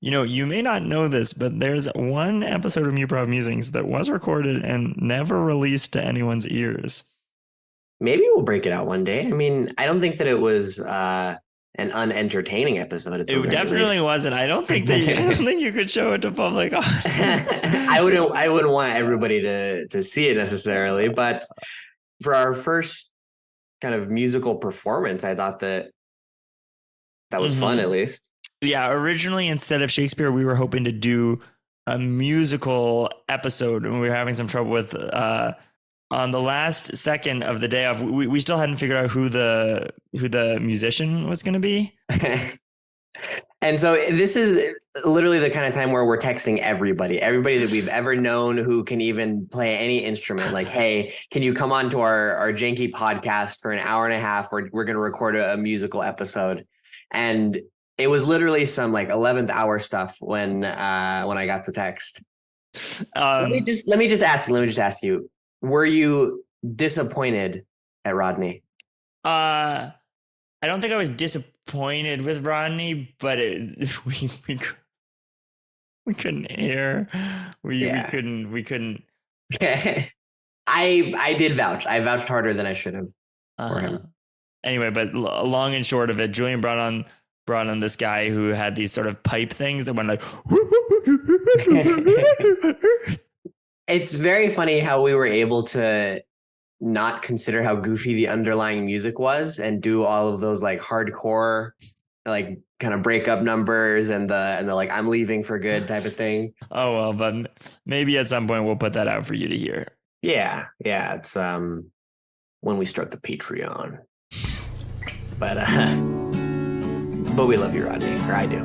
You may not know this, but there's one episode of Muprov Musings that was recorded and never released to anyone's ears. Maybe we'll break it out one day. I mean, I don't think that it was an unentertaining episode at the It very definitely least. wasn't. I don't think you could show it to public audience. I wouldn't want everybody to see it necessarily, but for our first kind of musical performance, I thought that was fun at least. Yeah, originally instead of Shakespeare, we were hoping to do a musical episode, and we were having some trouble with on the last second of the day off. We still hadn't figured out who the musician was going to be. And so this is literally the kind of time where we're texting everybody that we've ever known who can even play any instrument. Like, hey, can you come on to our janky podcast for an hour and a half? We're going to record a musical episode. And it was literally some like 11th hour stuff when I got the text. Let me just ask you, were you disappointed at Rodney? I don't think I was disappointed with Rodney, but we couldn't air. We couldn't. I did vouch. I vouched harder than I should have for him. Anyway, but long and short of it, Julian brought on this guy who had these sort of pipe things that went like. It's very funny how we were able to not consider how goofy the underlying music was and do all of those like hardcore, like kind of breakup numbers and the like I'm leaving for good type of thing. Oh well, but maybe at some point we'll put that out for you to hear. Yeah, it's when we start the Patreon. But we love you, Rodney, or I do.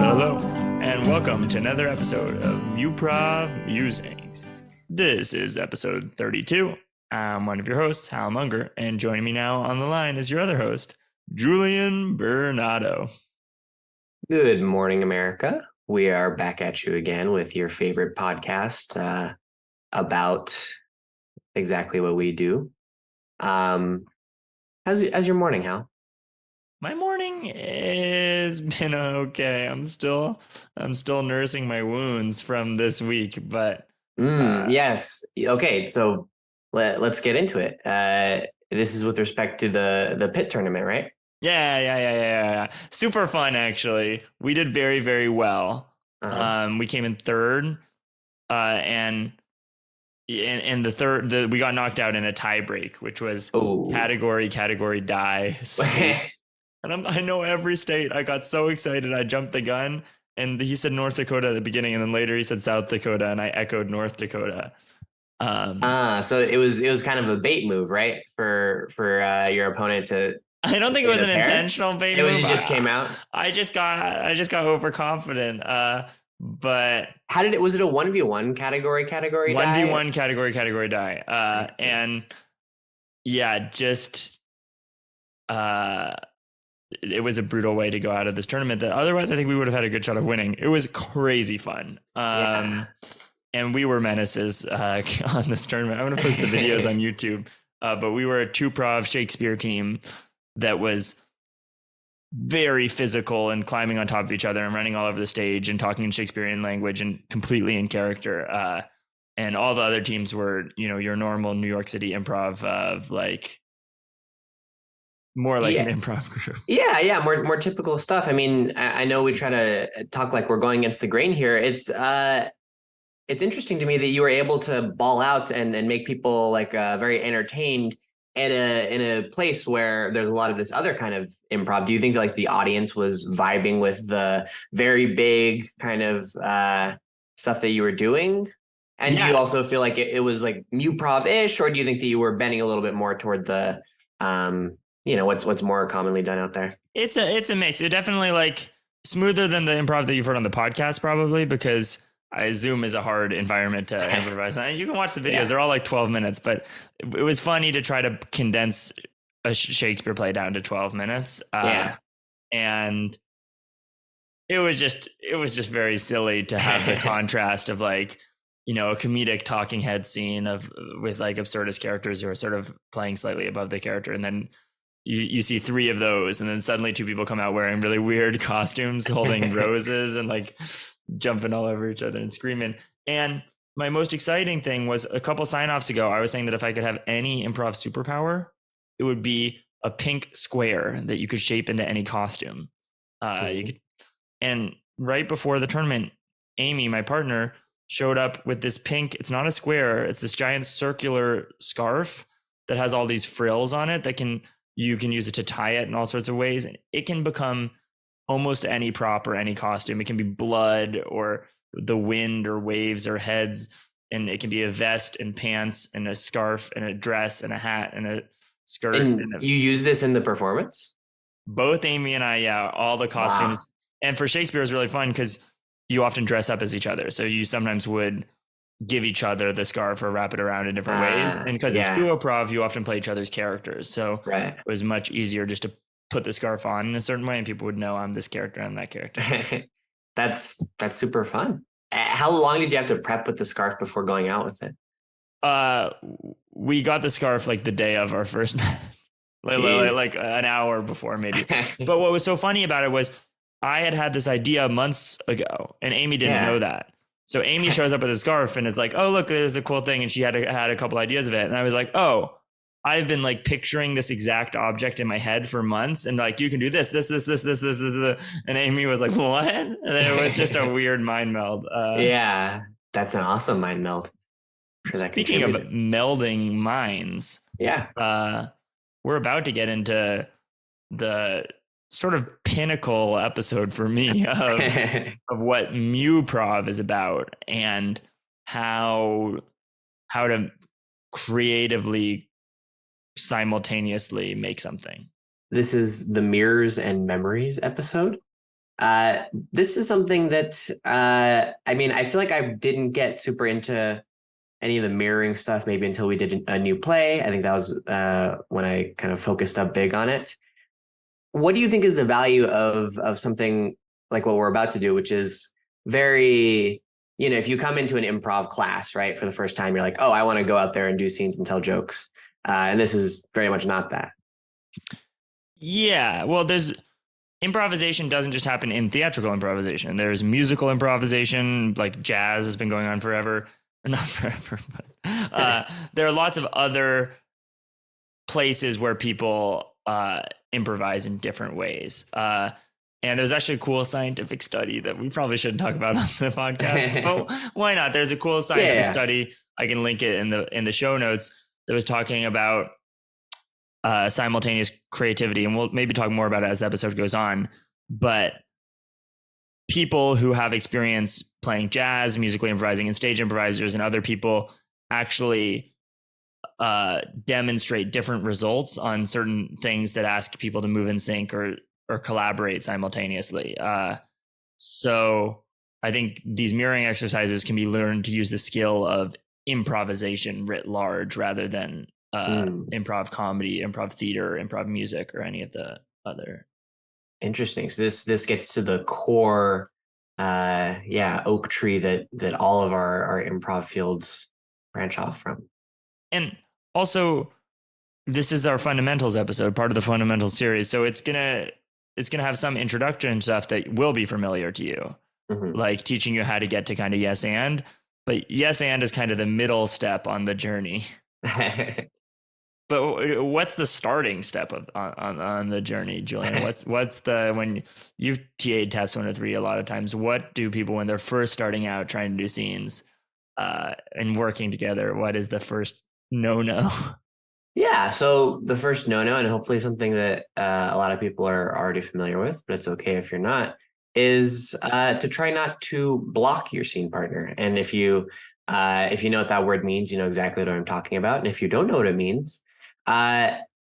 Hello, and welcome to another episode of Muprov Musings. This is episode 32. I'm one of your hosts, Hal Munger, and joining me now on the line is your other host, Julian Bernardo. Good morning, America. We are back at you again with your favorite podcast about exactly what we do. How's your morning, Hal? My morning has been okay. I'm still nursing my wounds from this week, but yes. Okay, so let's get into it. This is with respect to the pit tournament, right? Yeah. Super fun, actually. We did very, very well. We came in third, and in the third, we got knocked out in a tie break, which was category die. And I know every state. I got so excited. I jumped the gun, and he said North Dakota at the beginning, and then later he said South Dakota, and I echoed North Dakota. So it was kind of a bait move, right? For your opponent to. I don't think it was an intentional bait move. It just came out. I just got overconfident. But how did it? Was it a 1v1 category 1v1 category die? And yeah, just it was a brutal way to go out of this tournament. That otherwise, I think we would have had a good shot of winning. It was crazy fun. And we were menaces on this tournament. I'm going to post the videos on YouTube. But we were a two-prov Shakespeare team that was very physical and climbing on top of each other and running all over the stage and talking in Shakespearean language and completely in character. And all the other teams were, your normal New York City improv of like more like an improv group. Yeah, more typical stuff. I mean, I know we try to talk like we're going against the grain here. It's interesting to me that you were able to ball out and make people like very entertained in a place where there's a lot of this other kind of improv. Do you think like the audience was vibing with the very big kind of stuff that you were doing? And do you also feel like it was like Muprov-ish, or do you think that you were bending a little bit more toward the what's more commonly done out there? It's a mix. It definitely like smoother than the improv that you've heard on the podcast, probably, because Zoom is a hard environment to improvise. And you can watch the videos. Yeah. They're all like 12 minutes, but it was funny to try to condense a Shakespeare play down to 12 minutes. And it was just very silly to have the contrast of like a comedic talking head scene with like absurdist characters who are sort of playing slightly above the character, and then you see 3 of those, and then suddenly 2 people come out wearing really weird costumes, holding roses and like jumping all over each other and screaming. And my most exciting thing was a couple sign-offs ago, I was saying that if I could have any improv superpower, it would be a pink square that you could shape into any costume. You could, and right before the tournament, Amy, my partner, showed up with this pink, it's not a square, it's this giant circular scarf that has all these frills on it that you can use it to tie it in all sorts of ways. It can become almost any prop or any costume. It can be blood or the wind or waves or heads. And it can be a vest and pants and a scarf and a dress and a hat and a skirt. And you use this in the performance? Both Amy and I, yeah, all the costumes. Wow. And for Shakespeare, it was really fun because you often dress up as each other. So you sometimes would give each other the scarf or wrap it around in different ways. And because it's duo-prov, you often play each other's characters. So it was much easier just to put the scarf on in a certain way, and people would know I'm this character, I'm that character. That's super fun. How long did you have to prep with the scarf before going out with it? We got the scarf like the day of our first match, like an hour before maybe. But what was so funny about it was I had this idea months ago, and Amy didn't know that. So Amy shows up with a scarf and is like, "Oh, look, there's a cool thing," and she had a couple ideas of it, and I was like, "Oh, I've been like picturing this exact object in my head for months, and like you can do this," and Amy was like, "What?" And it was just a weird mind meld. Yeah, that's an awesome mind meld. Speaking of melding minds, we're about to get into the sort of pinnacle episode for me of what Muprov is about and how to creatively simultaneously make something. This is the Mirrors and Memories episode. This is something that I mean, I feel like I didn't get super into any of the mirroring stuff maybe until we did a new play. I think that was when I kind of focused up big on it. What do you think is the value of something like what we're about to do, which is very, if you come into an improv class, right, for the first time, you're like, oh, I want to go out there and do scenes and tell jokes. And this is very much not that. Yeah, well, improvisation doesn't just happen in theatrical improvisation. There's musical improvisation, like jazz has been going on forever. Not forever, but there are lots of other places where people improvise in different ways. And there's actually a cool scientific study that we probably shouldn't talk about on the podcast. But why not? There's a cool scientific study. I can link it in the show notes that was talking about simultaneous creativity. And we'll maybe talk more about it as the episode goes on. But people who have experience playing jazz, musically improvising, and stage improvisers and other people actually demonstrate different results on certain things that ask people to move in sync or collaborate simultaneously. So I think these mirroring exercises can be learned to use the skill of improvisation writ large rather than improv comedy, improv theater, improv music, or any of the other. Interesting. So this gets to the core oak tree that all of our improv fields branch off from. And also, this is our fundamentals episode, part of the fundamentals series. So it's gonna have some introduction stuff that will be familiar to you, like teaching you how to get to kind of yes and. But yes and is kind of the middle step on the journey. But what's the starting step on the journey, Julian? What's the, when you've TA'd Taps 1 to 3 a lot of times, what do people when they're first starting out trying to do scenes and working together? What is the first no-no? Yeah, so the first no-no, and hopefully something that a lot of people are already familiar with, but it's okay if you're not, is to try not to block your scene partner. And if you know what that word means, you know exactly what I'm talking about. And if you don't know what it means,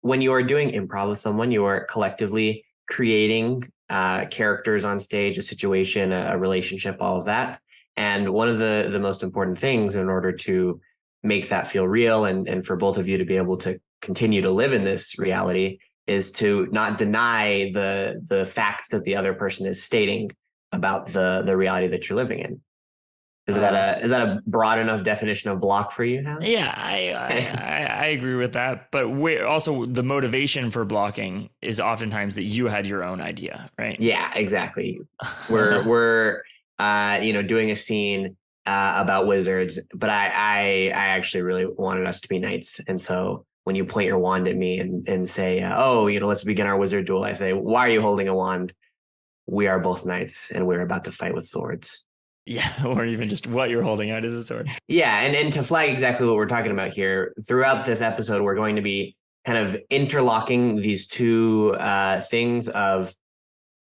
when you are doing improv with someone, you are collectively creating characters on stage, a situation, a relationship, all of that. And one of the most important things in order to make that feel real and for both of you to be able to continue to live in this reality is to not deny the facts that the other person is stating about the reality that you're living in. Is that a broad enough definition of block for you, Hal? Yeah, I agree with that. But also the motivation for blocking is oftentimes that you had your own idea, right? Yeah, exactly. We're doing a scene about wizards, but I actually really wanted us to be knights, and so when you point your wand at me and say, let's begin our wizard duel, I say, why are you holding a wand? We are both knights, and we're about to fight with swords. Yeah, or even just what you're holding out is a sword. Yeah, and to flag exactly what we're talking about here, throughout this episode, we're going to be kind of interlocking these two things of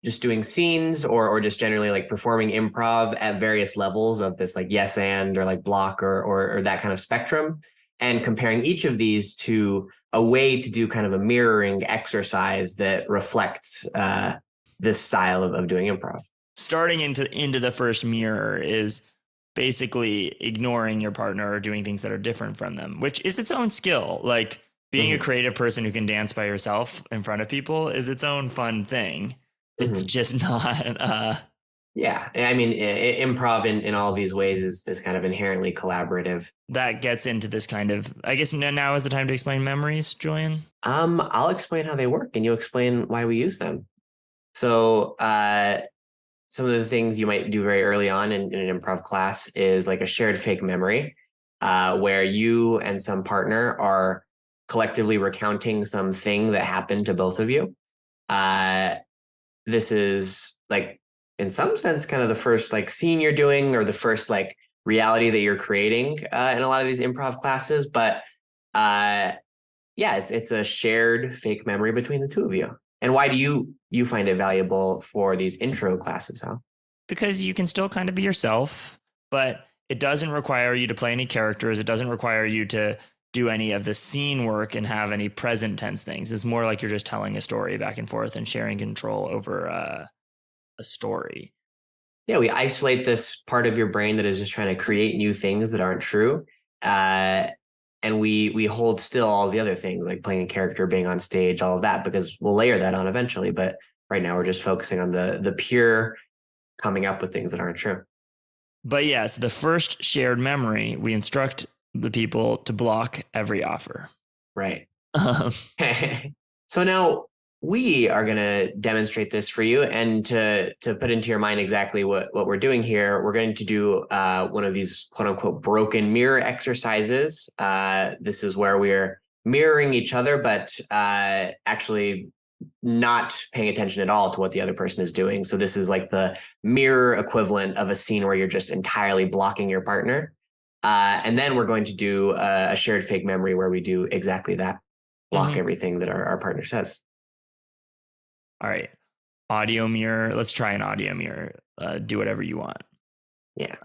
just doing scenes or just generally like performing improv at various levels of this like yes and or like block or that kind of spectrum, and comparing each of these to a way to do kind of a mirroring exercise that reflects this style of doing improv. Starting into the first mirror is basically ignoring your partner or doing things that are different from them, which is its own skill. Like being a creative person who can dance by yourself in front of people is its own fun thing. It's just not. Yeah, I mean, improv in all of these ways is kind of inherently collaborative. That gets into this kind of, I guess now is the time to explain memories, Julian. I'll explain how they work and you explain why we use them. So some of the things you might do very early on in an improv class is like a shared fake memory, where you and some partner are collectively recounting something that happened to both of you. This is like, in some sense, kind of the first like scene you're doing or the first like reality that you're creating in a lot of these improv classes. But it's a shared fake memory between the two of you. And why do you find it valuable for these intro classes, Hal? Because you can still kind of be yourself, but it doesn't require you to play any characters. It doesn't require you to do any of the scene work and have any present tense things. It's more like you're just telling a story back and forth and sharing control over a story. Yeah, we isolate this part of your brain that is just trying to create new things that aren't true. And we hold still all the other things like playing a character, being on stage, all of that, because we'll layer that on eventually. But right now we're just focusing on the pure coming up with things that aren't true. But yes, the first shared memory, we instruct the people to block every offer. Right. So now we are going to demonstrate this for you, and to put into your mind exactly what we're doing here, we're going to do one of these quote unquote broken mirror exercises. This is where we're mirroring each other, but actually not paying attention at all to what the other person is doing. So this is like the mirror equivalent of a scene where you're just entirely blocking your partner. And then we're going to do a shared fake memory where we do exactly that, block everything that our partner says. All right. Audio mirror. Let's try an audio mirror. Do whatever you want. Yeah.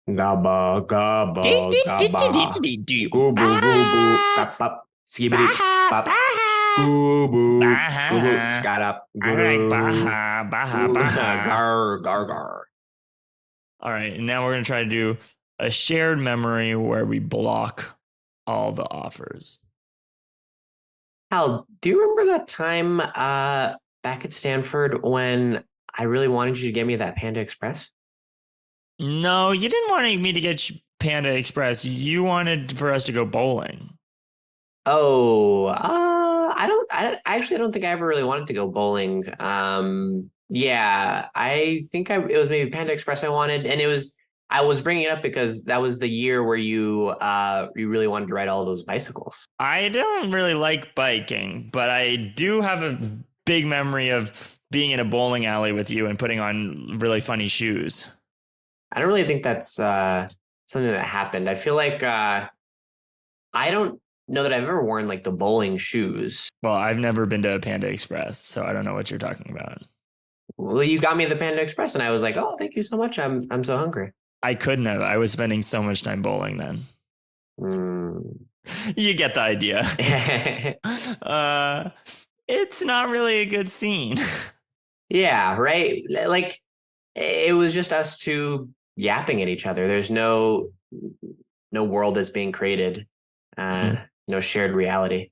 Gabba, gabba, gabba. Goo boo boo boo. Bop, bop. Skibidi, bop. Skoo boo. Skoo boo. Scat up. Baha, baha, baha. Gar, gar, gar. All right. And now we're going to try to do a shared memory where we block all the offers. Hal, do you remember that time back at Stanford when I really wanted you to get me that Panda Express? No, you didn't want me to get Panda Express. You wanted for us to go bowling. Oh, I actually don't think I ever really wanted to go bowling. Yeah, I think it was maybe Panda Express I wanted, and I was bringing it up because that was the year where you really wanted to ride all those bicycles. I don't really like biking, but I do have a big memory of being in a bowling alley with you and putting on really funny shoes. I don't really think that's something that happened. I feel like I don't know that I've ever worn like the bowling shoes. Well, I've never been to a Panda Express, so I don't know what you're talking about. Well, you got me the Panda Express, and I was like, "Oh, thank you so much. I'm so hungry." I couldn't have. I was spending so much time bowling then. You get the idea. It's not really a good scene. Yeah, right. Like it was just us two yapping at each other. There's no world that's being created. No shared reality.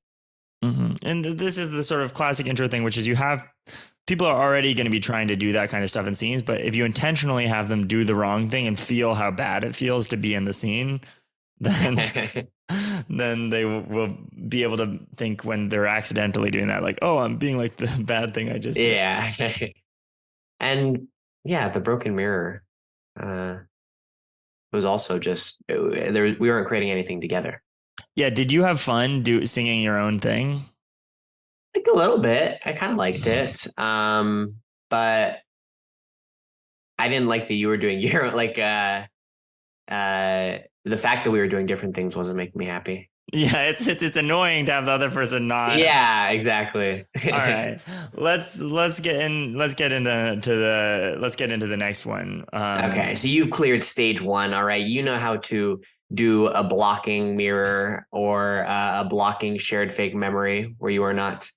And this is the sort of classic intro thing, which is you have people are already going to be trying to do that kind of stuff in scenes, but if you intentionally have them do the wrong thing and feel how bad it feels to be in the scene, then then they will be able to think when they're accidentally doing that, like, oh, I'm being like the bad thing I just did. Yeah. And yeah, the broken mirror. It was also just we weren't creating anything together. Yeah. Did you have fun singing your own thing? Like a little bit. I kind of liked it. But I didn't like that you were doing your like the fact that we were doing different things wasn't making me happy. Yeah, it's annoying to have the other person not. Yeah, exactly. All right, let's get into the next one. Okay, so you've cleared stage 1. All right, you know how to do a blocking mirror or a blocking shared fake memory where you are not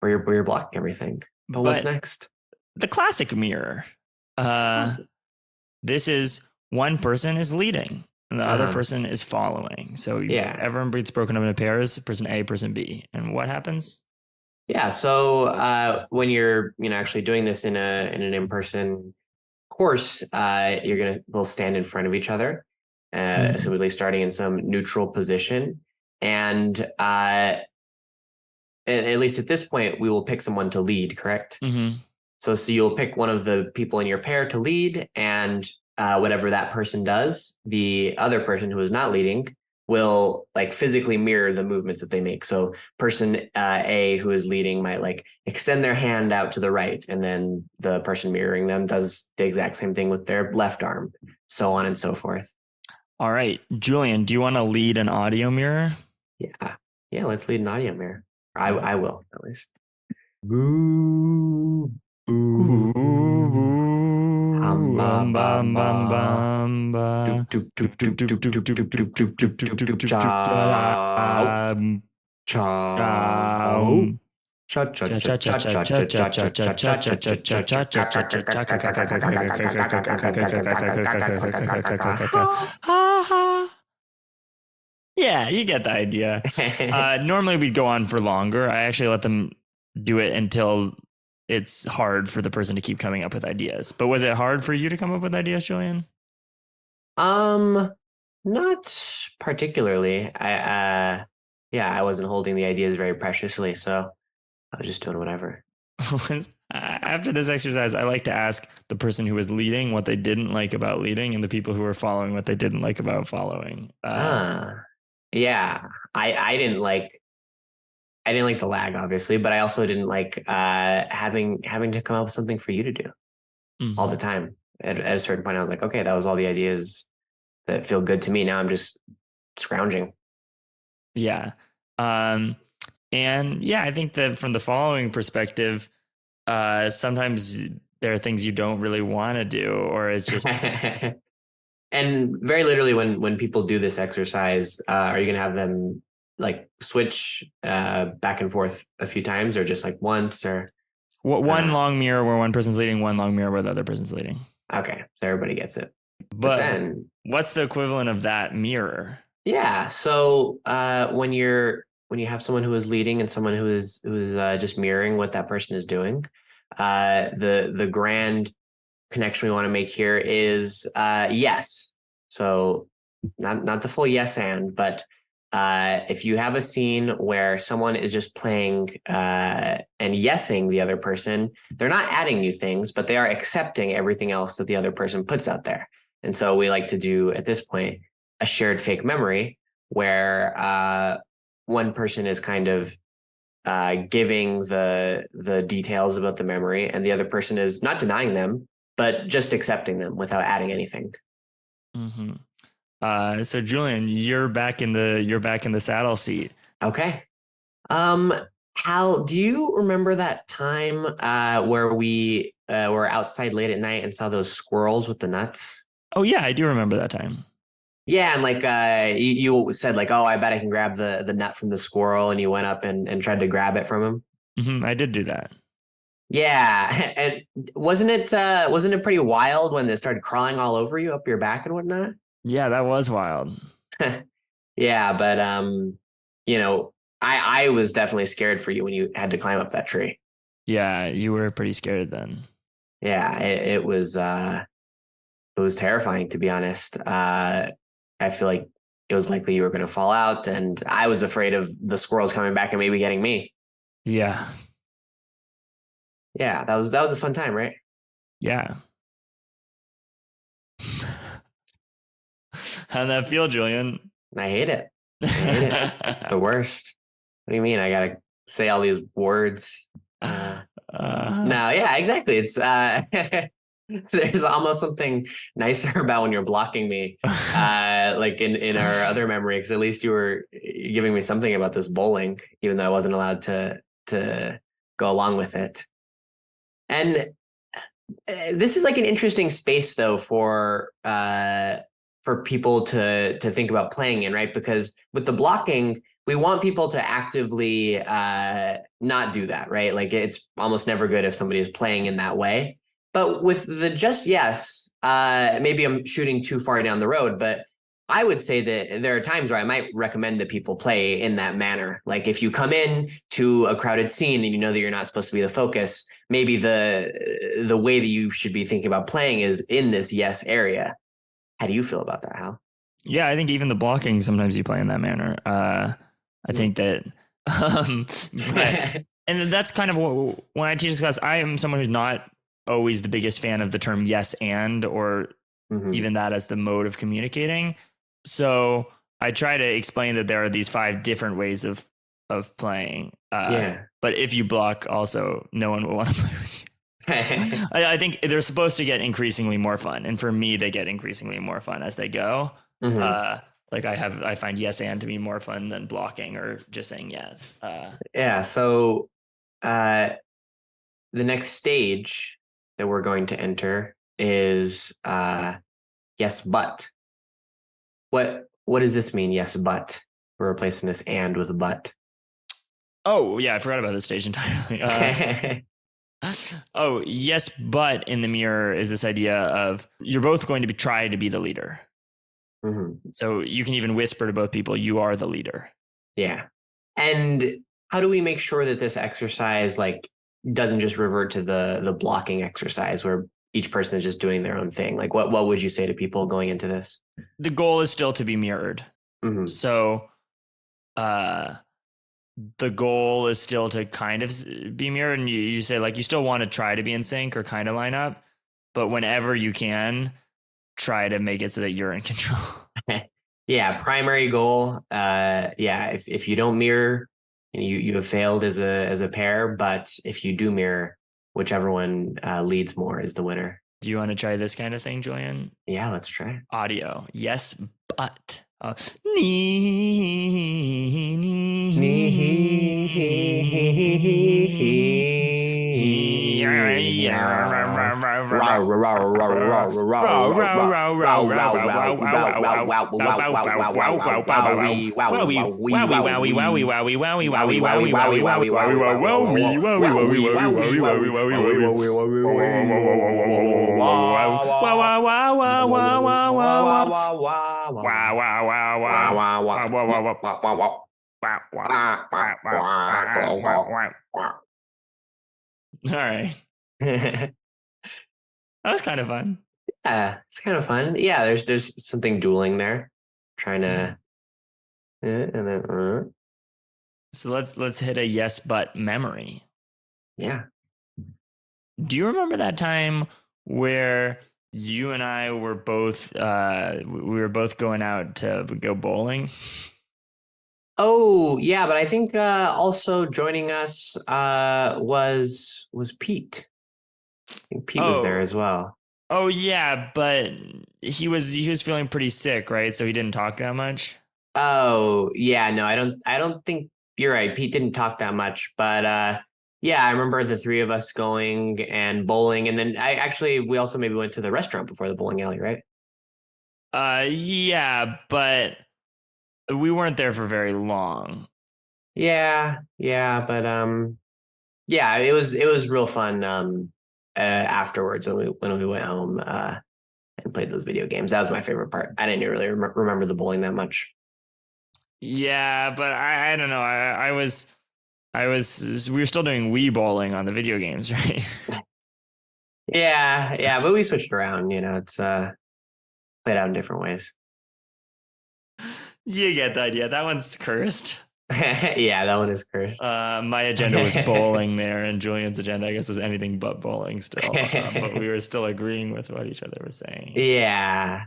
where you're blocking everything. But what's next? The classic mirror. This is one person is leading and the other person is following. So everyone gets broken up into pairs, person A, person B. And what happens? Yeah. So when you're actually doing this in an in-person course, we'll stand in front of each other, assumedly starting in some neutral position. And at least at this point, we will pick someone to lead, correct? Mm-hmm. So you'll pick one of the people in your pair to lead, and whatever that person does, the other person who is not leading will like physically mirror the movements that they make. So person A who is leading might like extend their hand out to the right, and then the person mirroring them does the exact same thing with their left arm, so on and so forth. All right, Julian, do you want to lead an audio mirror? Yeah, let's lead an audio mirror. I will, at least. Boo. Ooh. Yeah, you get the idea. Normally we'd go on for longer. I actually let them do it until it's hard for the person to keep coming up with ideas. But was it hard for you to come up with ideas, Julian? Not particularly. I wasn't holding the ideas very preciously, so I was just doing whatever. After this exercise, I like to ask the person who was leading what they didn't like about leading, and the people who were following what they didn't like about following. Yeah, I didn't like the lag, obviously, but I also didn't like having to come up with something for you to do all the time. At a certain point, I was like, okay, that was all the ideas that feel good to me. Now I'm just scrounging. Yeah. And yeah, I think that from the following perspective, sometimes there are things you don't really want to do, or it's just. And very literally, when people do this exercise, are you going to have them like switch back and forth a few times, or just like once, or one long mirror where one person's leading, one long mirror where the other person's leading? Okay, so everybody gets it. But then, what's the equivalent of that mirror? Yeah, so when you have someone who is leading and someone who is just mirroring what that person is doing, the grand connection we want to make here is yes. So not the full yes and, but if you have a scene where someone is just playing and yesing the other person, they're not adding new things, but they are accepting everything else that the other person puts out there. And so we like to do, at this point, a shared fake memory where one person is kind of giving the details about the memory, and the other person is not denying them, but just accepting them without adding anything. Mm-hmm. So Julian, you're back in the saddle seat. Okay. Hal, do you remember that time where we were outside late at night and saw those squirrels with the nuts? Oh yeah, I do remember that time. Yeah, and like you said, like, oh, I bet I can grab the nut from the squirrel, and you went up and tried to grab it from him. Mm-hmm, I did do that. Yeah, and wasn't it pretty wild when it started crawling all over you, up your back and whatnot? Yeah, that was wild. Yeah, but I was definitely scared for you when you had to climb up that tree. Yeah, you were pretty scared then. Yeah, it was terrifying, to be honest. I feel like it was likely you were going to fall out, and I was afraid of the squirrels coming back and maybe getting me. Yeah. Yeah, that was a fun time, right? Yeah. How'd that feel, Julian? And I hate it. I hate it. It's the worst. What do you mean? I gotta say all these words. No, yeah, exactly. It's there's almost something nicer about when you're blocking me, like in our other memory, because at least you were giving me something about this bowling, even though I wasn't allowed to go along with it. And this is like an interesting space though for people to think about playing in, right? Because with the blocking, we want people to actively not do that, right? Like it's almost never good if somebody is playing in that way. But with the just yes, maybe I'm shooting too far down the road, but I would say that there are times where I might recommend that people play in that manner. Like if you come in to a crowded scene and you know that you're not supposed to be the focus, maybe the way that you should be thinking about playing is in this yes area. How do you feel about that, Hal? Yeah, I think even the blocking, sometimes you play in that manner. I think that, but, and that's kind of what, when I teach this class, I am someone who's not always the biggest fan of the term yes and, or even that as the mode of communicating. So I try to explain that there are these 5 different ways of playing. Yeah. But if you block, also, no one will want to play with you. I think they're supposed to get increasingly more fun, and for me, they get increasingly more fun as they go. Like I find yes and to be more fun than blocking or just saying yes. Yeah. So the next stage that we're going to enter is yes, but. What does this mean? Yes, but we're replacing this and with a but. Oh yeah, I forgot about this stage entirely. Oh yes, but in the mirror is this idea of you're both going to be try to be the leader. So you can even whisper to both people, you are the leader. Yeah. And how do we make sure that this exercise like doesn't just revert to the blocking exercise where each person is just doing their own thing? Like what would you say to people going into this? The goal is still to be mirrored. So the goal is still to kind of be mirrored, and you say like you still want to try to be in sync or kind of line up, but whenever you can, try to make it so that you're in control. Yeah, primary goal. Yeah, if you don't mirror, you have failed as a pair. But if you do mirror, whichever one leads more is the winner. Do you want to try this kind of thing, Julian? Yeah, let's try. Audio. Yes, but. All right. That was kind of fun. Yeah, it's kind of fun. Yeah, there's something dueling there. Trying to and then So let's hit a yes but memory. Yeah. Do you remember that time where you and I were both we were both going out to go bowling? Oh, yeah, but I think also joining us was Pete. I think Pete was there as well. Oh yeah, but he was feeling pretty sick, right? So he didn't talk that much. Oh, yeah, no, I don't think you're right. Pete didn't talk that much, but yeah, I remember the 3 of us going and bowling, and then we also maybe went to the restaurant before the bowling alley, right? Yeah, but we weren't there for very long. Yeah, but yeah, it was real fun afterwards when we went home and played those video games. That was my favorite part. I didn't really remember the bowling that much. Yeah, but I don't know. I was we were still doing Wii bowling on the video games, right? Yeah, but we switched around. It's played out in different ways. You get the idea. That one's cursed. Yeah, that one is cursed. My agenda was bowling there, and Julian's agenda, I guess, was anything but bowling still. But we were still agreeing with what each other was saying. Yeah,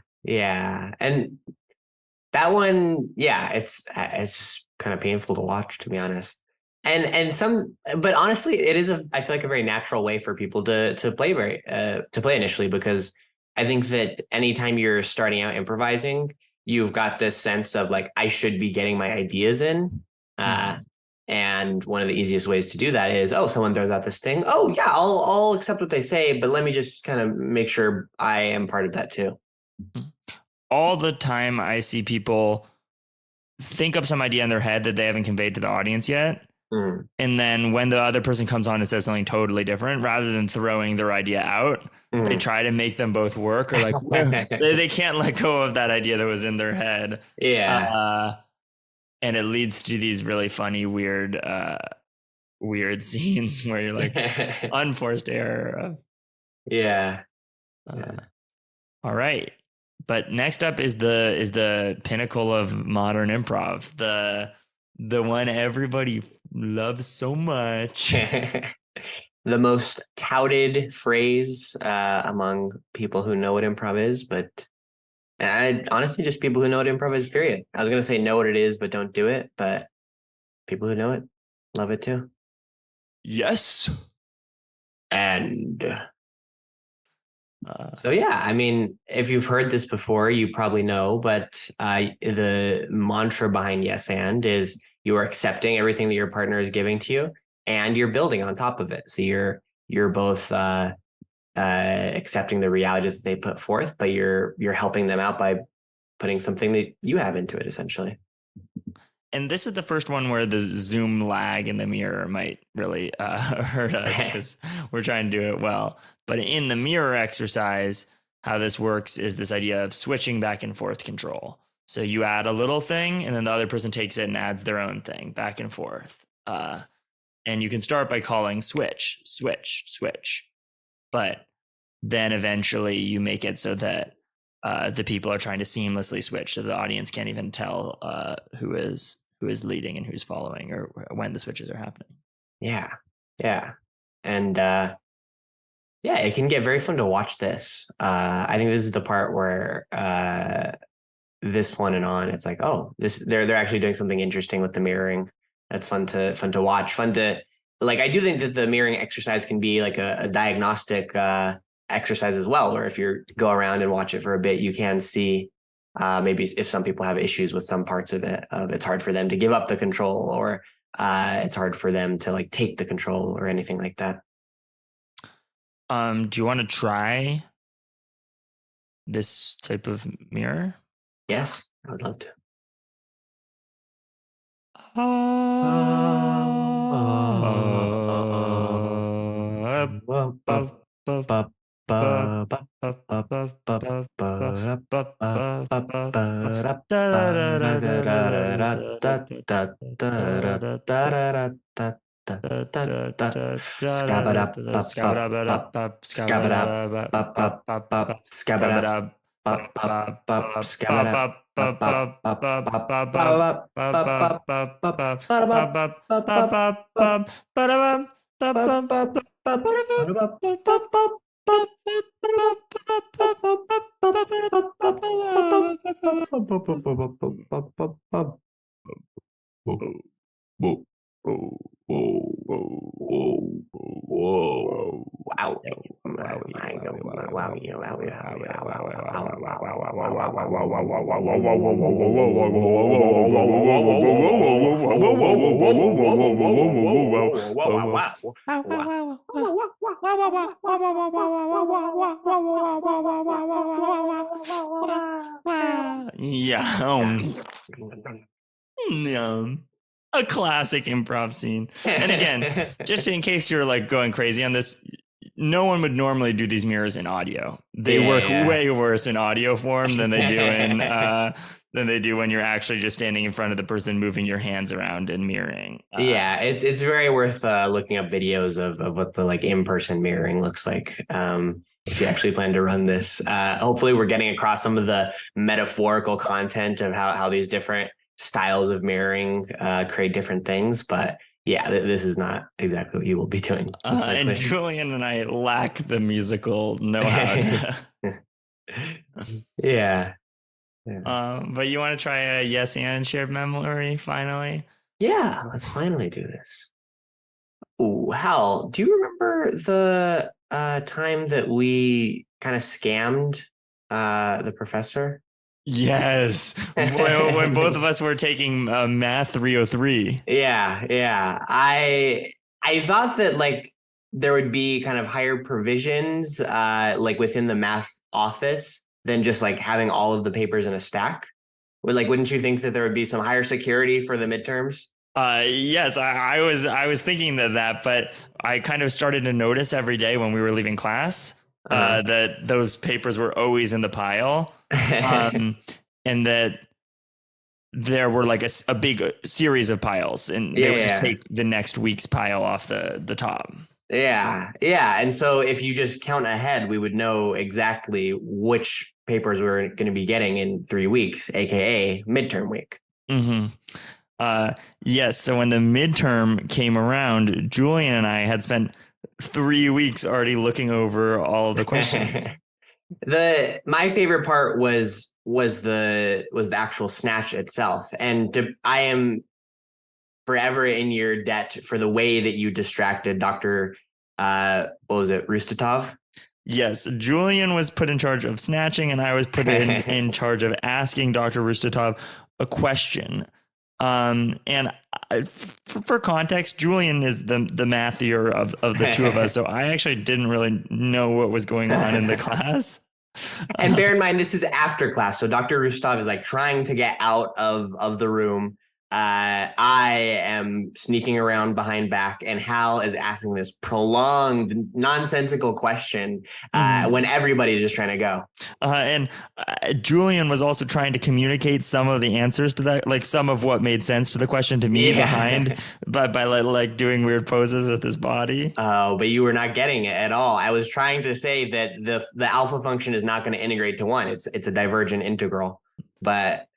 and that one, yeah, it's just kind of painful to watch, to be honest. But honestly, it is I feel like a very natural way for people to play initially, because I think that anytime you're starting out improvising, you've got this sense of like, I should be getting my ideas in. And one of the easiest ways to do that is, someone throws out this thing. Oh yeah, I'll accept what they say, but let me just kind of make sure I am part of that too. All the time I see people think up some idea in their head that they haven't conveyed to the audience yet. And then when the other person comes on and says something totally different, rather than throwing their idea out, they try to make them both work, or like they can't let go of that idea that was in their head. Yeah. And it leads to these really funny, weird scenes where you're like, unforced error. Yeah. All right. But next up is the pinnacle of modern improv, the one everybody loves so much. The most touted phrase among people who know what improv is, but honestly, just people who know what improv is, period. I was going to say know what it is, but don't do it. But people who know it love it too. Yes. And so, yeah, I mean, if you've heard this before, you probably know, but the mantra behind Yes And is you are accepting everything that your partner is giving to you, and you're building on top of it. So you're both accepting the reality that they put forth, but you're helping them out by putting something that you have into it, essentially. And this is the first one where the zoom lag in the mirror might really hurt us, because we're trying to do it well. But in the mirror exercise, how this works is this idea of switching back and forth control. So you add a little thing, and then the other person takes it and adds their own thing back and forth. And you can start by calling switch, switch, switch. But then eventually you make it so that the people are trying to seamlessly switch, so the audience can't even tell who is leading and who's following, or when the switches are happening. Yeah. And it can get very fun to watch this. I think this is the part where this one and on, it's like, they're actually doing something interesting with the mirroring. That's fun to watch. I do think that the mirroring exercise can be like a diagnostic exercise as well, where if you go around and watch it for a bit, you can see maybe if some people have issues with some parts of it. It's hard for them to give up the control, or it's hard for them to like take the control or anything like that. Do you want to try this type of mirror? Yes, I would love to. A classic improv scene. And again, just in case you're like going crazy on this, no one would normally do these mirrors in audio. They work Yeah. way worse in audio form than they do than they do when you're actually just standing in front of the person, moving your hands around and mirroring. Yeah, it's very worth looking up videos of what the like in-person mirroring looks like. If you actually plan to run this, hopefully we're getting across some of the metaphorical content of how these different styles of mirroring create different things. But yeah, this is not exactly what you will be doing. And Julian and I lack the musical know-how. Yeah. But you want to try a yes and shared memory finally? Yeah, let's finally do this. Ooh, Hal, do you remember the time that we kind of scammed the professor? Yes, when both of us were taking Math 303. Yeah. I thought that like there would be kind of higher provisions like within the math office than just like having all of the papers in a stack. Wouldn't you think that there would be some higher security for the midterms? Yes, I was thinking that, but I kind of started to notice every day when we were leaving class that those papers were always in the pile, and that there were like a big series of piles, and they would just take the next week's pile off the top. Yeah. And so if you just count ahead, we would know exactly which papers we're going to be getting in 3 weeks, aka midterm week. Mm-hmm. Yes. So when the midterm came around, Julian and I had spent 3 weeks already looking over all of the questions. My favorite part was the actual snatch itself, and I am forever in your debt for the way that you distracted Dr. What was it, Rustatov? Yes, Julian was put in charge of snatching, and I was put in charge of asking Dr. Rustatov a question. And for context, Julian is the mathier of the two of us, so I actually didn't really know what was going on in the class. And bear in mind, this is after class, so Dr. Rustatov is like trying to get out of the room. I am sneaking around behind back, and Hal is asking this prolonged, nonsensical question when everybody's just trying to go. And Julian was also trying to communicate some of the answers to that, like some of what made sense to the question to me behind, by like doing weird poses with his body. Oh, but you were not getting it at all. I was trying to say that the alpha function is not going to integrate to one. It's a divergent integral, but.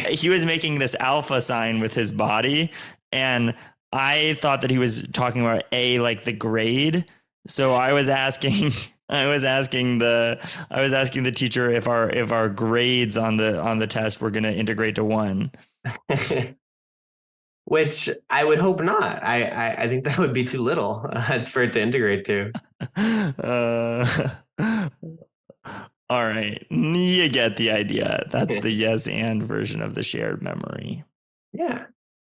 He was making this alpha sign with his body, and I thought that he was talking about A, like the grade. So I was asking the teacher if our grades on the test were going to integrate to 1. Which I would hope not. I think that would be too little for it to integrate to. All right. You get the idea. That's the yes and version of the shared memory. Yeah.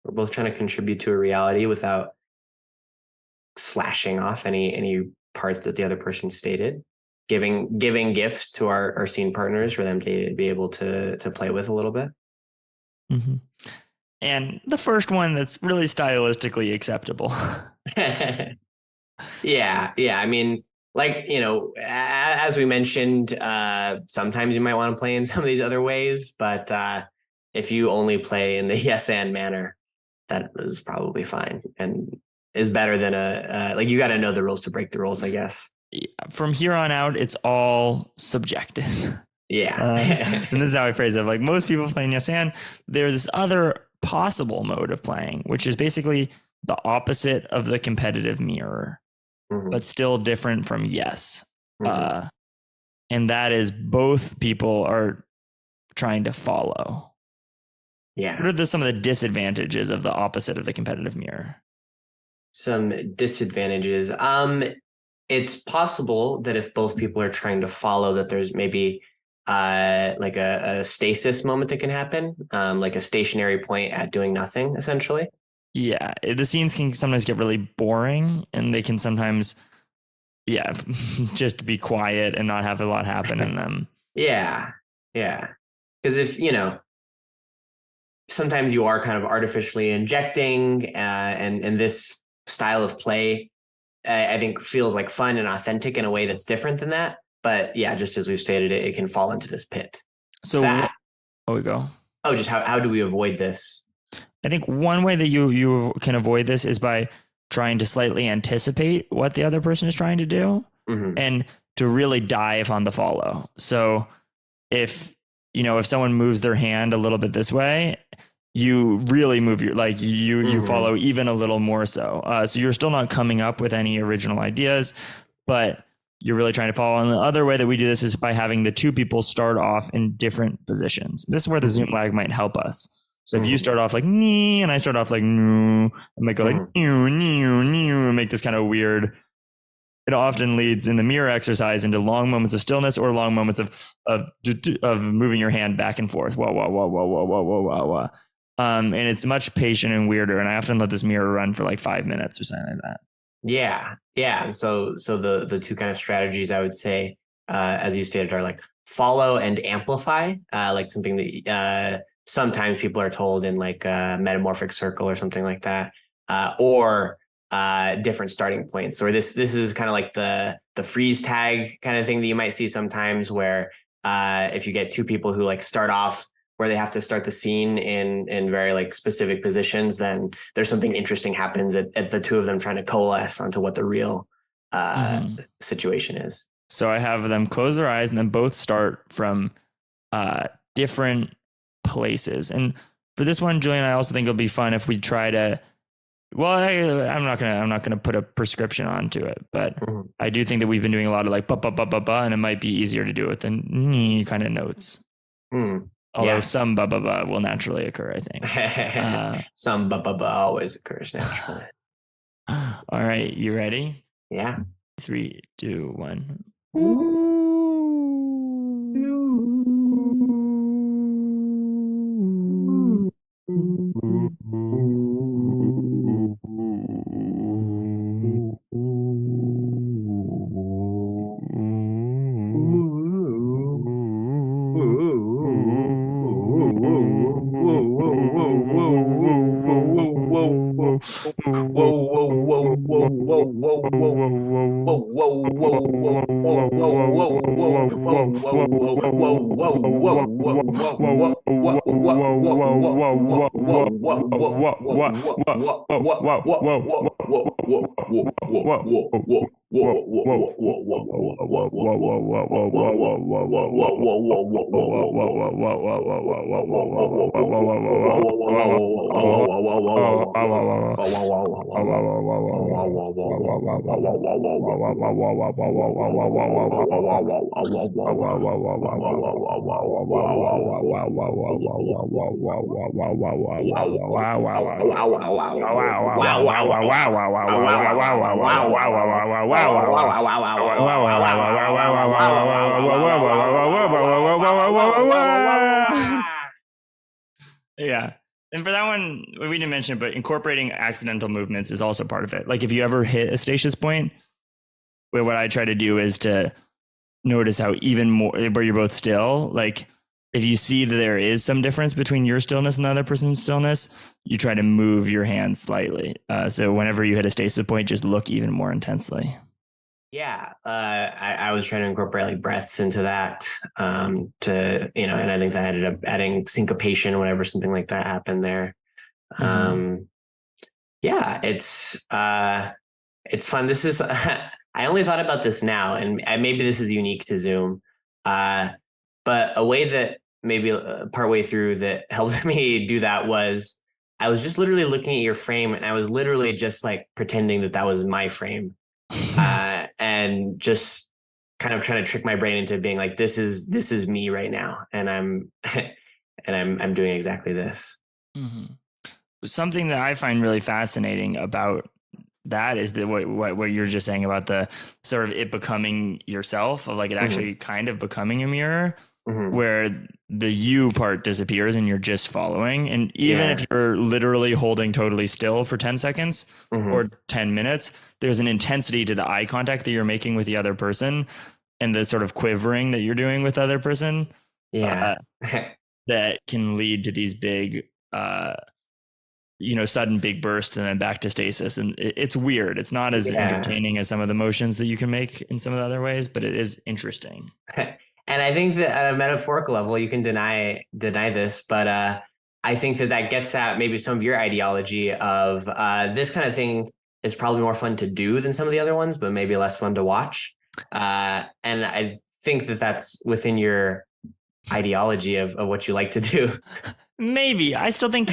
We're both trying to contribute to a reality without slashing off any parts that the other person stated. Giving gifts to our scene partners for them to be able to play with a little bit. Mm-hmm. And the first one that's really stylistically acceptable. Yeah. I mean, like, as we mentioned, sometimes you might want to play in some of these other ways, but if you only play in the yes and manner, that is probably fine and is better than like you got to know the rules to break the rules, I guess. Yeah, from here on out, it's all subjective. Yeah. And this is how I phrase it. Like most people playing yes and, there's this other possible mode of playing, which is basically the opposite of the competitive mirror. But still different from yes. And that is both people are trying to follow. Yeah. What are some of the disadvantages of the opposite of the competitive mirror? Some disadvantages. It's possible that if both people are trying to follow, that there's maybe like a stasis moment that can happen, like a stationary point at doing nothing, essentially. Yeah, the scenes can sometimes get really boring, and they can sometimes, just be quiet and not have a lot happen in them. Yeah. Because if, sometimes you are kind of artificially injecting, and this style of play I think feels like fun and authentic in a way that's different than that. But yeah, just as we've stated, it can fall into this pit. So, we go. Oh, just how do we avoid this? I think one way that you can avoid this is by trying to slightly anticipate what the other person is trying to do, and to really dive on the follow. So if someone moves their hand a little bit this way, you really move you follow even a little more so. So you're still not coming up with any original ideas, but you're really trying to follow. And the other way that we do this is by having the two people start off in different positions. This is where the zoom lag might help us. So if you start off like nee and I start off like no, I might go like new, and make this kind of weird. It often leads in the mirror exercise into long moments of stillness or long moments of moving your hand back and forth. Whoa, whoa, whoa, whoa, whoa, whoa, whoa, whoa, whoa. And it's much patient and weirder. And I often let this mirror run for like 5 minutes or something like that. Yeah. Yeah. And so the two kind of strategies I would say, as you stated, are like follow and amplify, like something that sometimes people are told in like a metamorphic circle or something like that, or different starting points. Or this is kind of like the freeze tag kind of thing that you might see sometimes, where if you get two people who like start off where they have to start the scene in very like specific positions, then there's something interesting happens at the two of them trying to coalesce onto what the real situation is. So I have them close their eyes and then both start from different places. And for this one, Julian, I also think it'll be fun if we try to. Well, I'm not gonna put a prescription onto it, but I do think that we've been doing a lot of like ba ba ba ba ba, and it might be easier to do it with the ni kind of notes. Although some ba ba ba will naturally occur, I think. Some ba ba ba always occurs naturally. All right, you ready? Yeah. 3, 2, 1. Yeah. And for that one, we didn't mention it, but incorporating accidental movements is also part of it. Like if you ever hit a stasis point, where what I try to do is to notice how even more where you're both still, like if you see that there is some difference between your stillness and the other person's stillness, you try to move your hand slightly. So whenever you hit a stasis point, just look even more intensely. Yeah, I was trying to incorporate like breaths into that to, and I think I ended up adding syncopation whenever something like that happened there. Yeah, it's fun. This is, I only thought about this now, and maybe this is unique to Zoom, but a way that maybe partway through that helped me do that was I was just literally looking at your frame, and I was literally just like pretending that was my frame. And just kind of trying to trick my brain into being like, this is me right now. And I'm doing exactly this. Something that I find really fascinating about that is that what you're just saying about the sort of it becoming yourself, of like it actually kind of becoming a mirror, where the you part disappears and you're just following. And even if you're literally holding totally still for 10 seconds or 10 minutes, there's an intensity to the eye contact that you're making with the other person and the sort of quivering that you're doing with the other person. That can lead to these big sudden big burst and then back to stasis. And it's weird. It's not as entertaining as some of the motions that you can make in some of the other ways, but it is interesting. And I think that at a metaphorical level, you can deny this, but I think that gets at maybe some of your ideology of this kind of thing is probably more fun to do than some of the other ones, but maybe less fun to watch. And I think that that's within your ideology of what you like to do. Maybe. I still think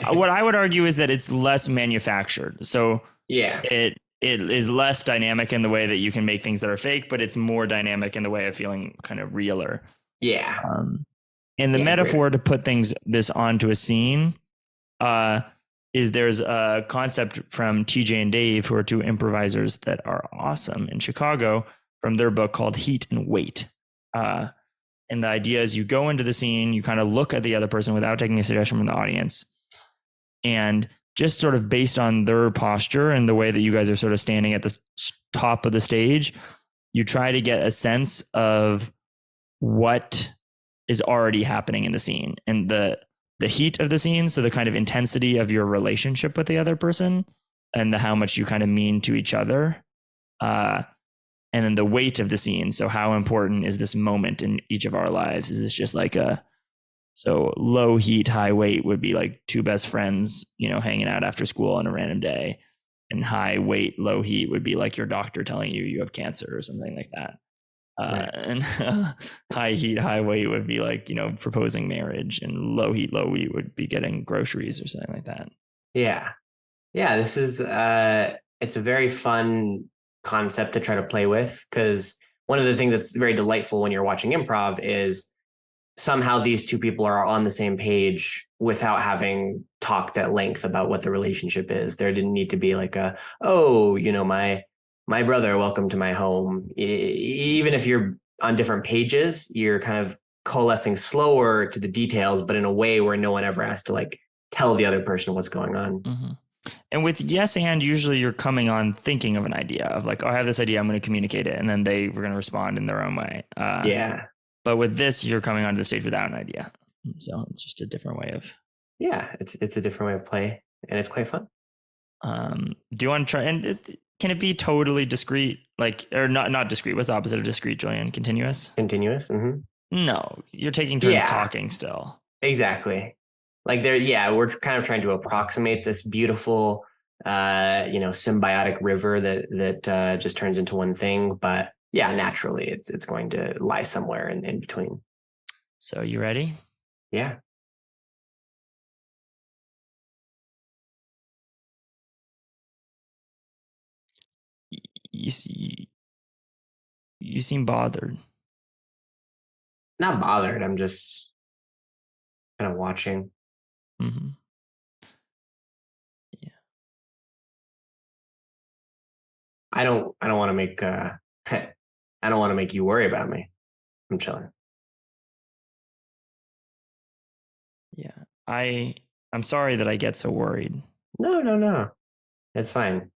what I would argue is that it's less manufactured. So yeah, it is less dynamic in the way that you can make things that are fake, but it's more dynamic in the way of feeling kind of realer. Yeah. And the metaphor to put this onto a scene is there's a concept from TJ and Dave, who are two improvisers that are awesome in Chicago, from their book called Heat and Weight. And the idea is you go into the scene, you kind of look at the other person without taking a suggestion from the audience. And just sort of based on their posture and the way that you guys are sort of standing at the top of the stage, you try to get a sense of what is already happening in the scene and the heat of the scene. So the kind of intensity of your relationship with the other person and how much you kind of mean to each other. And then the weight of the scene. So how important is this moment in each of our lives? Is this just like so low heat, high weight would be like two best friends, hanging out after school on a random day. And high weight, low heat would be like your doctor telling you have cancer or something like that. Right. And high heat, high weight would be like, proposing marriage, and low heat, low weight would be getting groceries or something like that. Yeah. Yeah. This is, it's a very fun concept to try to play with, because one of the things that's very delightful when you're watching improv is somehow these two people are on the same page without talked at length about what the relationship is. There didn't need to be like my brother, welcome to my home. Even if you're on different pages, you're kind of coalescing slower to the details, but in a way where no one ever has to like tell the other person what's going on. Mm-hmm. And with yes and, usually you're coming on thinking of an idea of like, oh, I have this idea, I'm going to communicate it. And then they were going to respond in their own way. But with this, you're coming onto the stage without an idea. So it's just a different way of. Yeah, it's a different way of play, and it's quite fun. Do you want to try, and can it be totally discrete? Like, or not discrete? What's the opposite of discrete, Julian? Continuous? Continuous. Mm-hmm. No, you're taking turns talking still. Exactly. Like we're kind of trying to approximate this beautiful, symbiotic river that just turns into one thing. But yeah, naturally, it's going to lie somewhere in between. So you ready? Yeah. You seem bothered. Not bothered. I'm just kind of watching. Mm-hmm. Yeah. I don't want to make I don't want to make you worry about me. I'm chilling. Yeah. I'm sorry that I get so worried. No. It's fine.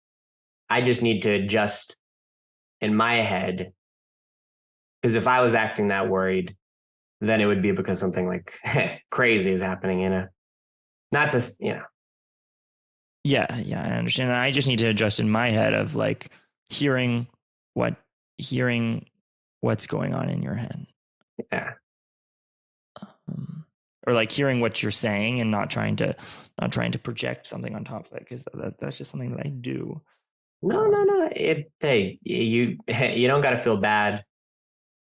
I just need to adjust in my head, because if I was acting that worried, then it would be because something like crazy is happening, not just, Yeah, I understand. I just need to adjust in my head of like hearing what's going on in your head. Yeah. Or like hearing what you're saying and not trying to project something on top of it, because that's just something that I do. No. Hey, you don't got to feel bad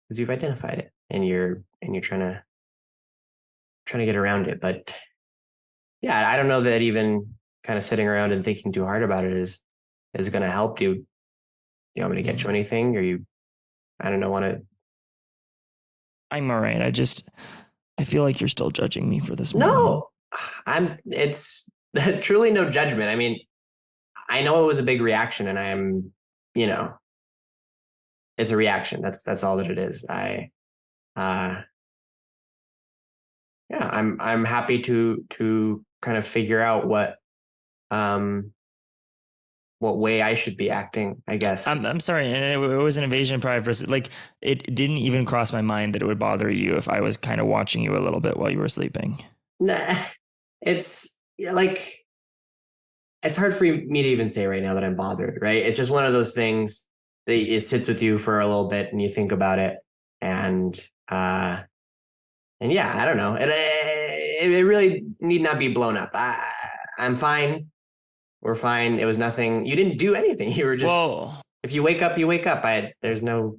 because you've identified it and you're trying to get around it. But yeah, I don't know that even kind of sitting around and thinking too hard about it is going to help you. You want me to get you anything, or I don't know, want to? I'm all right. I feel like you're still judging me for this. No, it's truly no judgment. I mean, I know it was a big reaction, and I am, it's a reaction. That's all that it is. I'm happy to kind of figure out what way I should be acting, I guess. I'm sorry. And it was an invasion pride versus, like, it didn't even cross my mind that it would bother you if I was kind of watching you a little bit while you were sleeping. Nah, it's like, it's hard for me to even say right now that I'm bothered, right? It's just one of those things that it sits with you for a little bit and you think about it. And uh and yeah, I don't know. It really need not be blown up. I'm fine. We're fine. It was nothing. You didn't do anything. You were just, Well, if you wake up, you wake up. There's no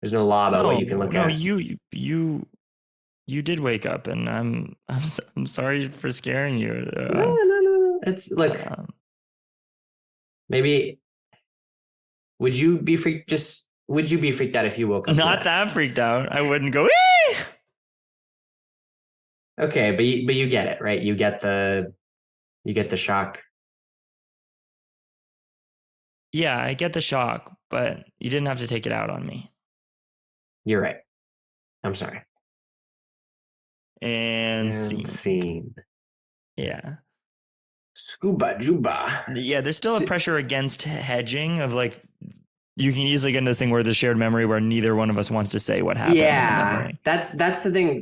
law about what no, you can look no, at. you did wake up, and I'm sorry for scaring you. No. It's look, Um, maybe would you be freaked out if you woke up to not that? that freaked out. I wouldn't go. "Ee!" Okay, but you get it, right? You get the shock. Yeah, I get the shock, but you didn't have to take it out on me. You're right. I'm sorry. And And scene. scene. Yeah. Scuba Juba. Yeah, there's still a pressure against hedging of like you can easily get in this thing where the shared memory where neither one of us wants to say what happened in the Yeah, memory. that's the thing.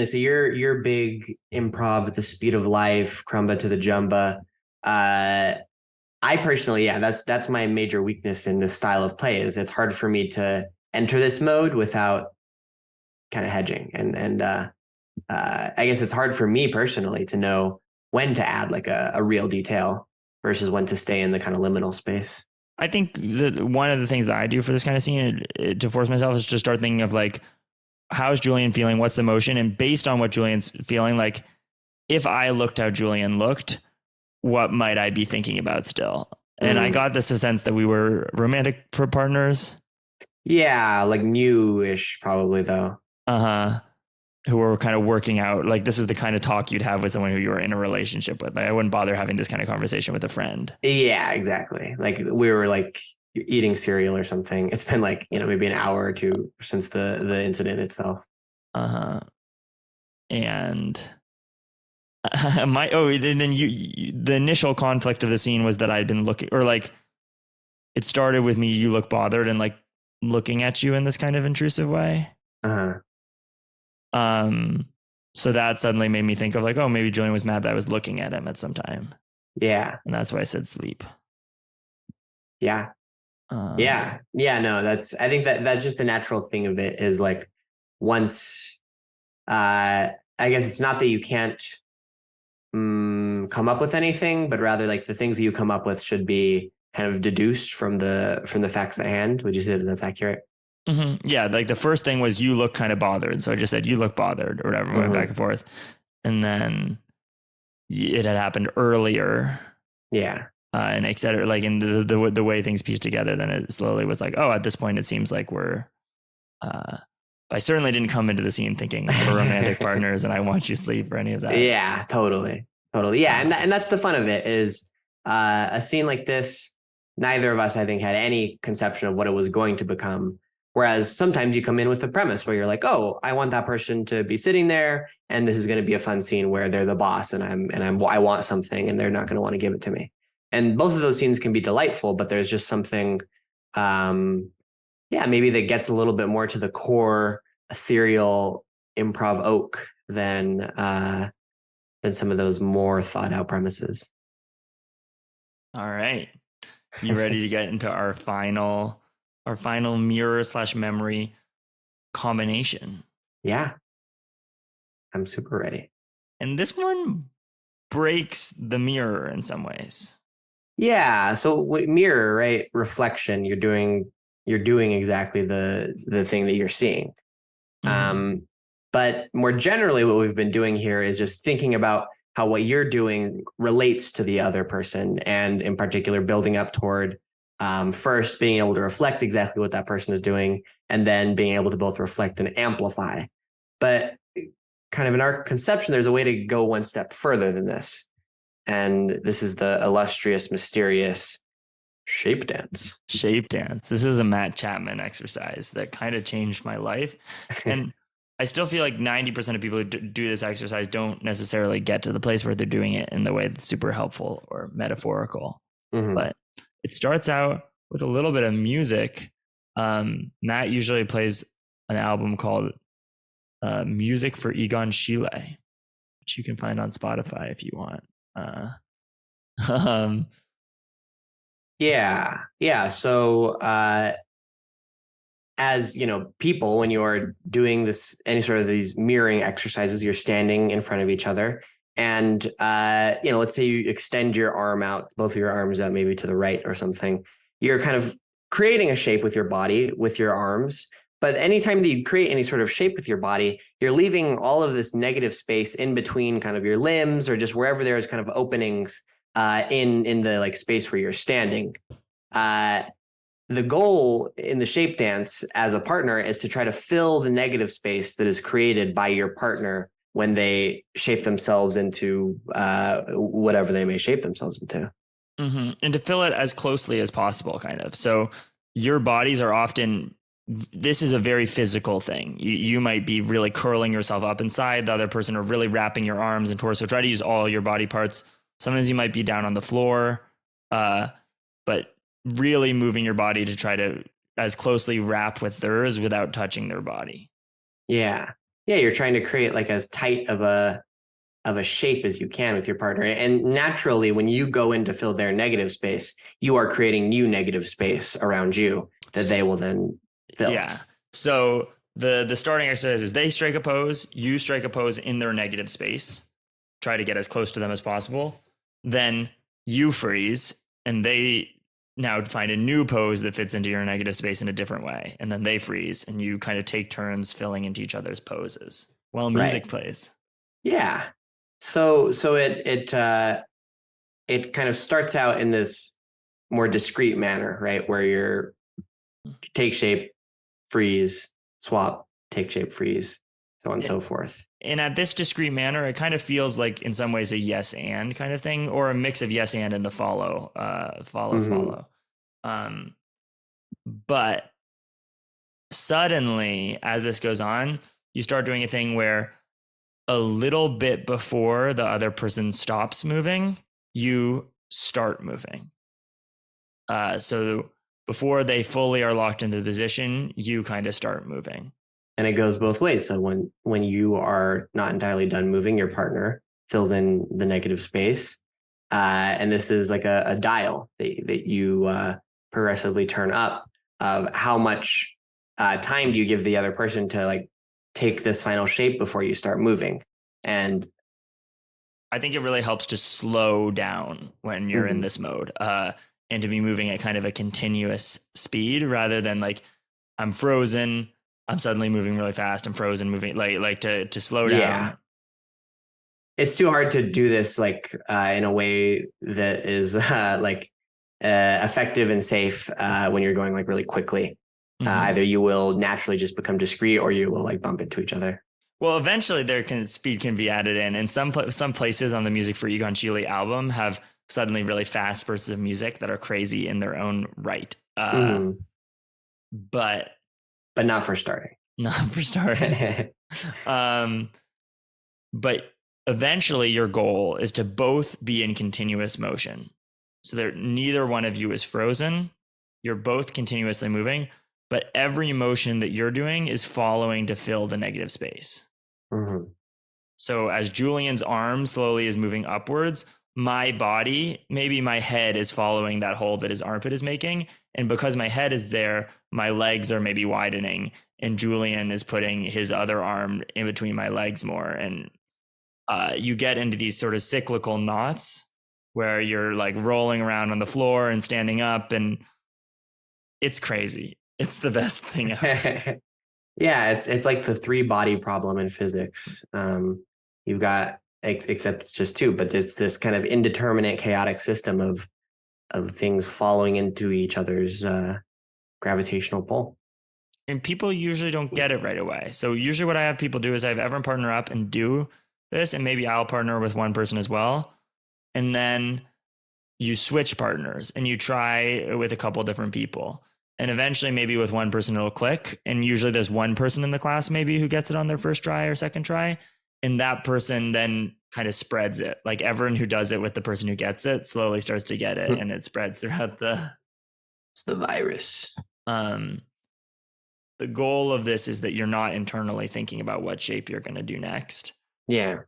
So you're big improv at the speed of life, crumba to the jumba. I personally, yeah, that's my major weakness in this style of play is it's hard for me to enter this mode without kind of hedging. I guess it's hard for me personally to know when to add like a real detail versus when to stay in the kind of liminal space. I think one of the things that I do for this kind of scene to force myself is to start thinking of like, how's Julian feeling? What's the emotion? And based on what Julian's feeling, like if I looked how Julian looked, what might I be thinking about still? And I got this sense that we were romantic partners. Yeah, like newish probably though. Uh-huh. Who were kind of working out, like this is the kind of talk you'd have with someone who you were in a relationship with. Like, I wouldn't bother having this kind of conversation with a friend. Yeah, exactly. Like we were like eating cereal or something. It's been like, maybe an hour or two since the incident itself. Uh-huh. And then the initial conflict of the scene was that I'd been looking, or like it started with me, you look bothered and like looking at you in this kind of intrusive way. Uh-huh. So that suddenly made me think of like, oh, maybe Julian was mad that I was looking at him at some time. Yeah. And that's why I said sleep. Yeah. Yeah. No, I think that's just the natural thing of it is like once, I guess it's not that you can't come up with anything, but rather like the things that you come up with should be kind of deduced from the facts at hand. Would you say that that's accurate? Mm-hmm. Yeah, like the first thing was you look kind of bothered, so I just said you look bothered or whatever, went back and forth, and then it had happened earlier. Yeah, and et cetera. Like in the way things pieced together, then it slowly was like, oh, at this point, it seems like we're. I certainly didn't come into the scene thinking we're romantic partners and I want you to sleep or any of that. Yeah, totally. Yeah, and that's the fun of it is a scene like this. Neither of us, I think, had any conception of what it was going to become. Whereas sometimes you come in with a premise where you're like, oh, I want that person to be sitting there, and this is going to be a fun scene where they're the boss, and I want something, and they're not going to want to give it to me. And both of those scenes can be delightful, but there's just something, maybe that gets a little bit more to the core ethereal improv oak than some of those more thought out premises. All right, you ready to get into our final mirror/memory combination? Yeah, I'm super ready. And this one breaks the mirror in some ways. Yeah, so mirror, right? Reflection. You're doing exactly the thing that you're seeing. But more generally, what we've been doing here is just thinking about how what you're doing relates to the other person, and in particular, building up toward first being able to reflect exactly what that person is doing, and then being able to both reflect and amplify. But kind of in our conception, there's a way to go one step further than this. And this is the illustrious, mysterious shape dance. Shape dance. This is a Matt Chapman exercise that kind of changed my life. And I still feel like 90% of people who do this exercise don't necessarily get to the place where they're doing it in the way that's super helpful or metaphorical. Mm-hmm. But it starts out with a little bit of music. Matt usually plays an album called Music for Egon Schiele, which you can find on Spotify if you want. um, Yeah. Yeah. So as you know, people, when you're doing this, any sort of these mirroring exercises, you're standing in front of each other. And let's say you extend your arm out, both of your arms out, maybe to the right or something. You're kind of creating a shape with your body, with your arms. But anytime that you create any sort of shape with your body, you're leaving all of this negative space in between kind of your limbs, or just wherever there's kind of openings in the like space where you're standing. Uh, the goal in the shape dance as a partner is to try to fill the negative space that is created by your partner when they shape themselves into whatever they may shape themselves into. and to fill it as closely as possible, kind of. So your bodies are often, this is a very physical thing. You might be really curling yourself up inside, the other person, or really wrapping your arms and torso. Try to use all your body parts. Sometimes you might be down on the floor, but really moving your body to try to as closely wrap with theirs without touching their body. Yeah. Yeah, you're trying to create like as tight of a shape as you can with your partner. And naturally, when you go in to fill their negative space, you are creating new negative space around you that they will then fill. Yeah. So the starting exercise is they strike a pose, you strike a pose in their negative space. Try to get as close to them as possible. Then you freeze, and they now find a new pose that fits into your negative space in a different way. And then they freeze, and you kind of take turns filling into each other's poses while music plays. Yeah. So it kind of starts out in this more discrete manner, right? Where you're take shape, freeze, swap, take shape, freeze, so on and so forth. And at this discrete manner, it kind of feels like in some ways a yes and kind of thing, or a mix of yes and the follow. But suddenly, as this goes on, you start doing a thing where a little bit before the other person stops moving, you start moving. So before they fully are locked into the position, you kind of start moving. And it goes both ways. So when you are not entirely done moving, your partner fills in the negative space. And this is like a dial that you progressively turn up of how much time do you give the other person to like take this final shape before you start moving. And I think it really helps to slow down when you're in this mode, and to be moving at kind of a continuous speed rather than like I'm frozen, I'm suddenly moving really fast, I'm frozen, moving like to slow down. Yeah. It's too hard to do this like in a way that is effective and safe when you're going like really quickly. Either you will naturally just become discrete, or you will like bump into each other. Well, eventually speed can be added in, and some places on the Music for Egon Chile album have suddenly really fast bursts of music that are crazy in their own right. But not for starting. Not for starting. But eventually, your goal is to both be in continuous motion, so that neither one of you is frozen. You're both continuously moving, but every motion that you're doing is following to fill the negative space. So as Julian's arm slowly is moving upwards, my body, maybe my head, is following that hole that his armpit is making. And because my head is there, my legs are maybe widening, and Julian is putting his other arm in between my legs more. And you get into these sort of cyclical knots where you're like rolling around on the floor and standing up, and it's crazy. It's the best thing ever. Yeah, it's like the three body problem in physics. You've got, except it's just two, but it's this kind of indeterminate, chaotic system of things following into each other's gravitational pull. And people usually don't get it right away. So usually what I have people do is I have everyone partner up and do this, and maybe I'll partner with one person as well. And then you switch partners and you try with a couple different people. And eventually maybe with one person it'll click. And usually there's one person in the class maybe who gets it on their first try or second try. And that person then kind of spreads it. Like everyone who does it with the person who gets it slowly starts to get it, and it spreads throughout it's the virus. The goal of this is that you're not internally thinking about what shape you're going to do next. Yeah.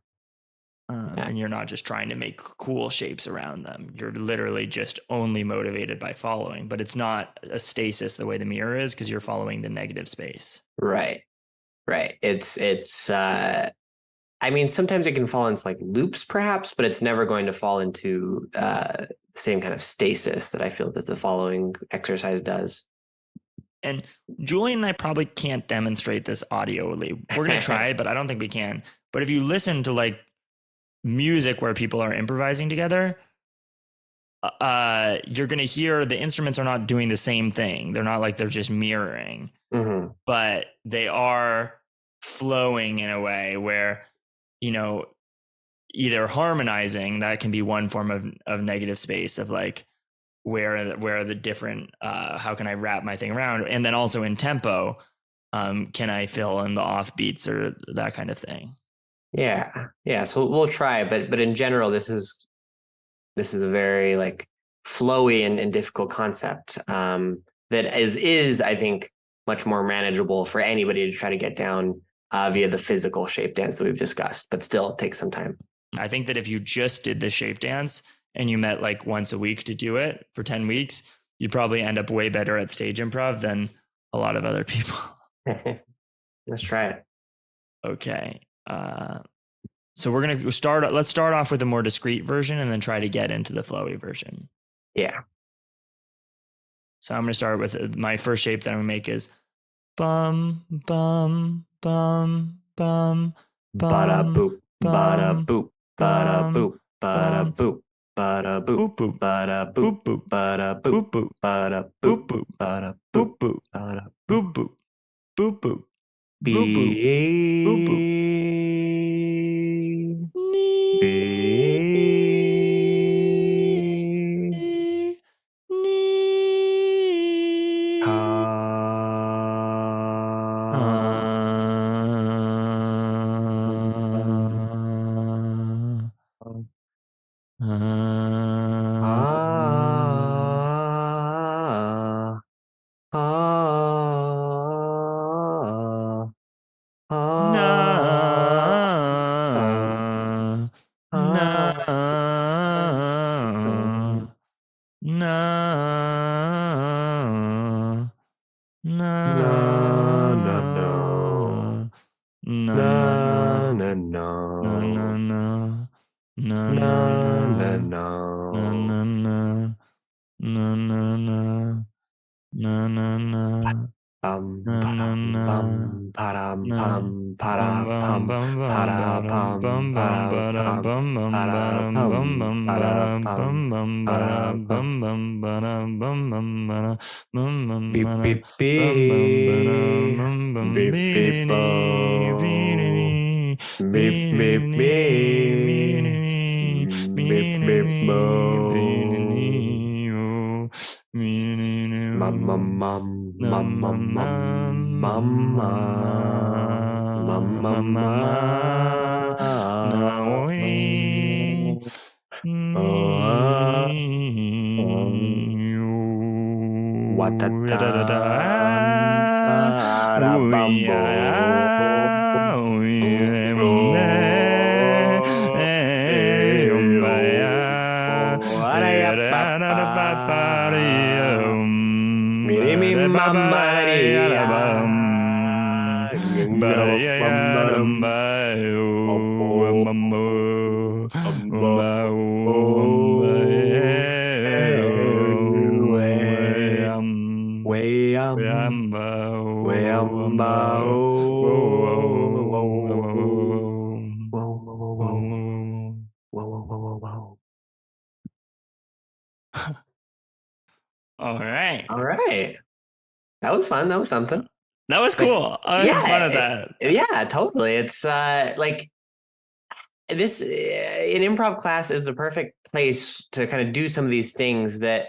Yeah. And you're not just trying to make cool shapes around them. You're literally just only motivated by following, but it's not a stasis the way the mirror is, because you're following the negative space. Right. Right. It's I mean, sometimes it can fall into like loops perhaps, but it's never going to fall into the same kind of stasis that I feel that the following exercise does. And Julian and I probably can't demonstrate this audioly. We're going to try it, but I don't think we can. But if you listen to like music where people are improvising together, you're going to hear the instruments are not doing the same thing. They're not like they're just mirroring, but they are flowing in a way where, you know, either harmonizing, that can be one form of negative space of like, where the different, how can I wrap my thing around? And then also in tempo, can I fill in the offbeats or that kind of thing? Yeah. Yeah. So we'll try, but in general, this is a very like flowy and difficult concept that is I think much more manageable for anybody to try to get down via the physical shape dance that we've discussed, but still it takes some time. I think that if you just did the shape dance and you met like once a week to do it for 10 weeks, you'd probably end up way better at stage improv than a lot of other people. Let's try it. Okay. So let's start off with a more discrete version and then try to get into the flowy version. Yeah. So I'm going to start with my first shape that I'm going to make is bum, bum, bum, bum, Bada boop, bada boop, bada bum, boop, bada boop, bada boop, boop, bada boop, boop, bada boop, boop, bada boop, boop, boop, bada boop, boop, boop, bada boop, boop, boop, boop, boop, boop, boop, boop. be All right. That was fun. That was something. That was cool. I had fun at that. Yeah, totally. It's like this an improv class is the perfect place to kind of do some of these things that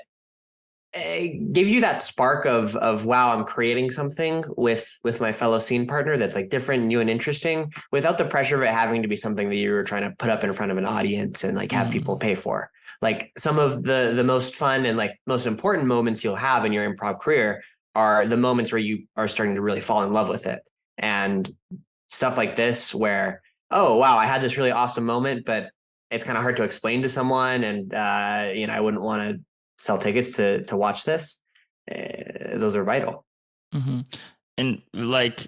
give you that spark of wow, I'm creating something with my fellow scene partner that's like different, new, and interesting, without the pressure of it having to be something that you were trying to put up in front of an audience and like have people pay for. Like some of the most fun and like most important moments you'll have in your improv career are the moments where you are starting to really fall in love with it. And stuff like this where, oh, wow, I had this really awesome moment, but it's kind of hard to explain to someone, and I wouldn't want to sell tickets to watch this. Those are vital. Mm-hmm. And like,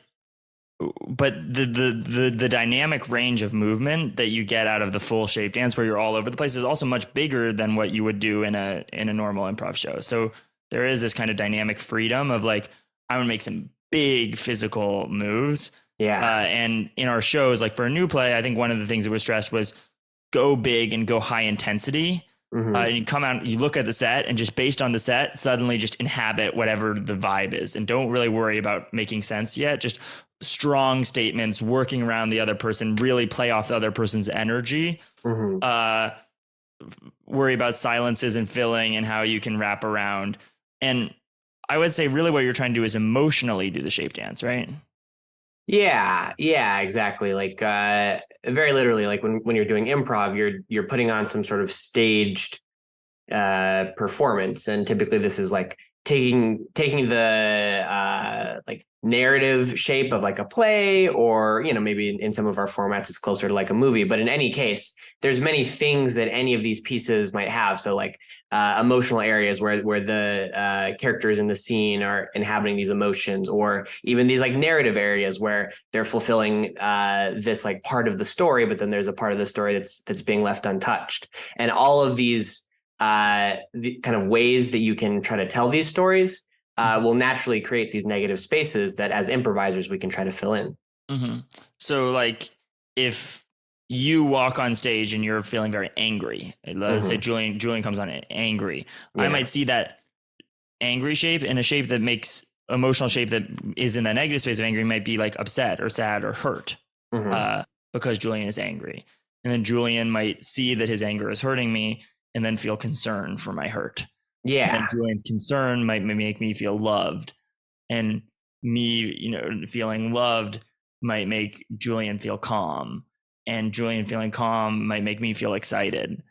but the dynamic range of movement that you get out of the full shape dance, where you're all over the place, is also much bigger than what you would do in a normal improv show. So there is this kind of dynamic freedom of like, I'm gonna make some big physical moves. Yeah. And in our shows, like for a new play, I think one of the things that was stressed was go big and go high intensity. And you come out, you look at the set, and just based on the set, suddenly just inhabit whatever the vibe is, and don't really worry about making sense yet. Just strong statements, working around the other person, really play off the other person's energy. Worry about silences and filling and how you can wrap around. And I would say really what you're trying to do is emotionally do the shape dance, right? Yeah, exactly. Like very literally, like when you're doing improv, you're putting on some sort of staged performance, and typically this is like taking the like narrative shape of like a play, or maybe in some of our formats it's closer to like a movie. But in any case, there's many things that any of these pieces might have. So like emotional areas where the characters in the scene are inhabiting these emotions, or even these like narrative areas where they're fulfilling this like part of the story, but then there's a part of the story that's being left untouched. And all of these the kind of ways that you can try to tell these stories will naturally create these negative spaces that as improvisers we can try to fill in. So like if you walk on stage and you're feeling very angry, let's say Julian comes on angry, I might see that angry shape, and a shape that makes emotional shape that is in the negative space of angry might be like upset or sad or hurt because Julian is angry. And then Julian might see that his anger is hurting me and then feel concern for my hurt. Yeah. And Julian's concern might make me feel loved, and me, feeling loved might make Julian feel calm, and Julian feeling calm might make me feel excited,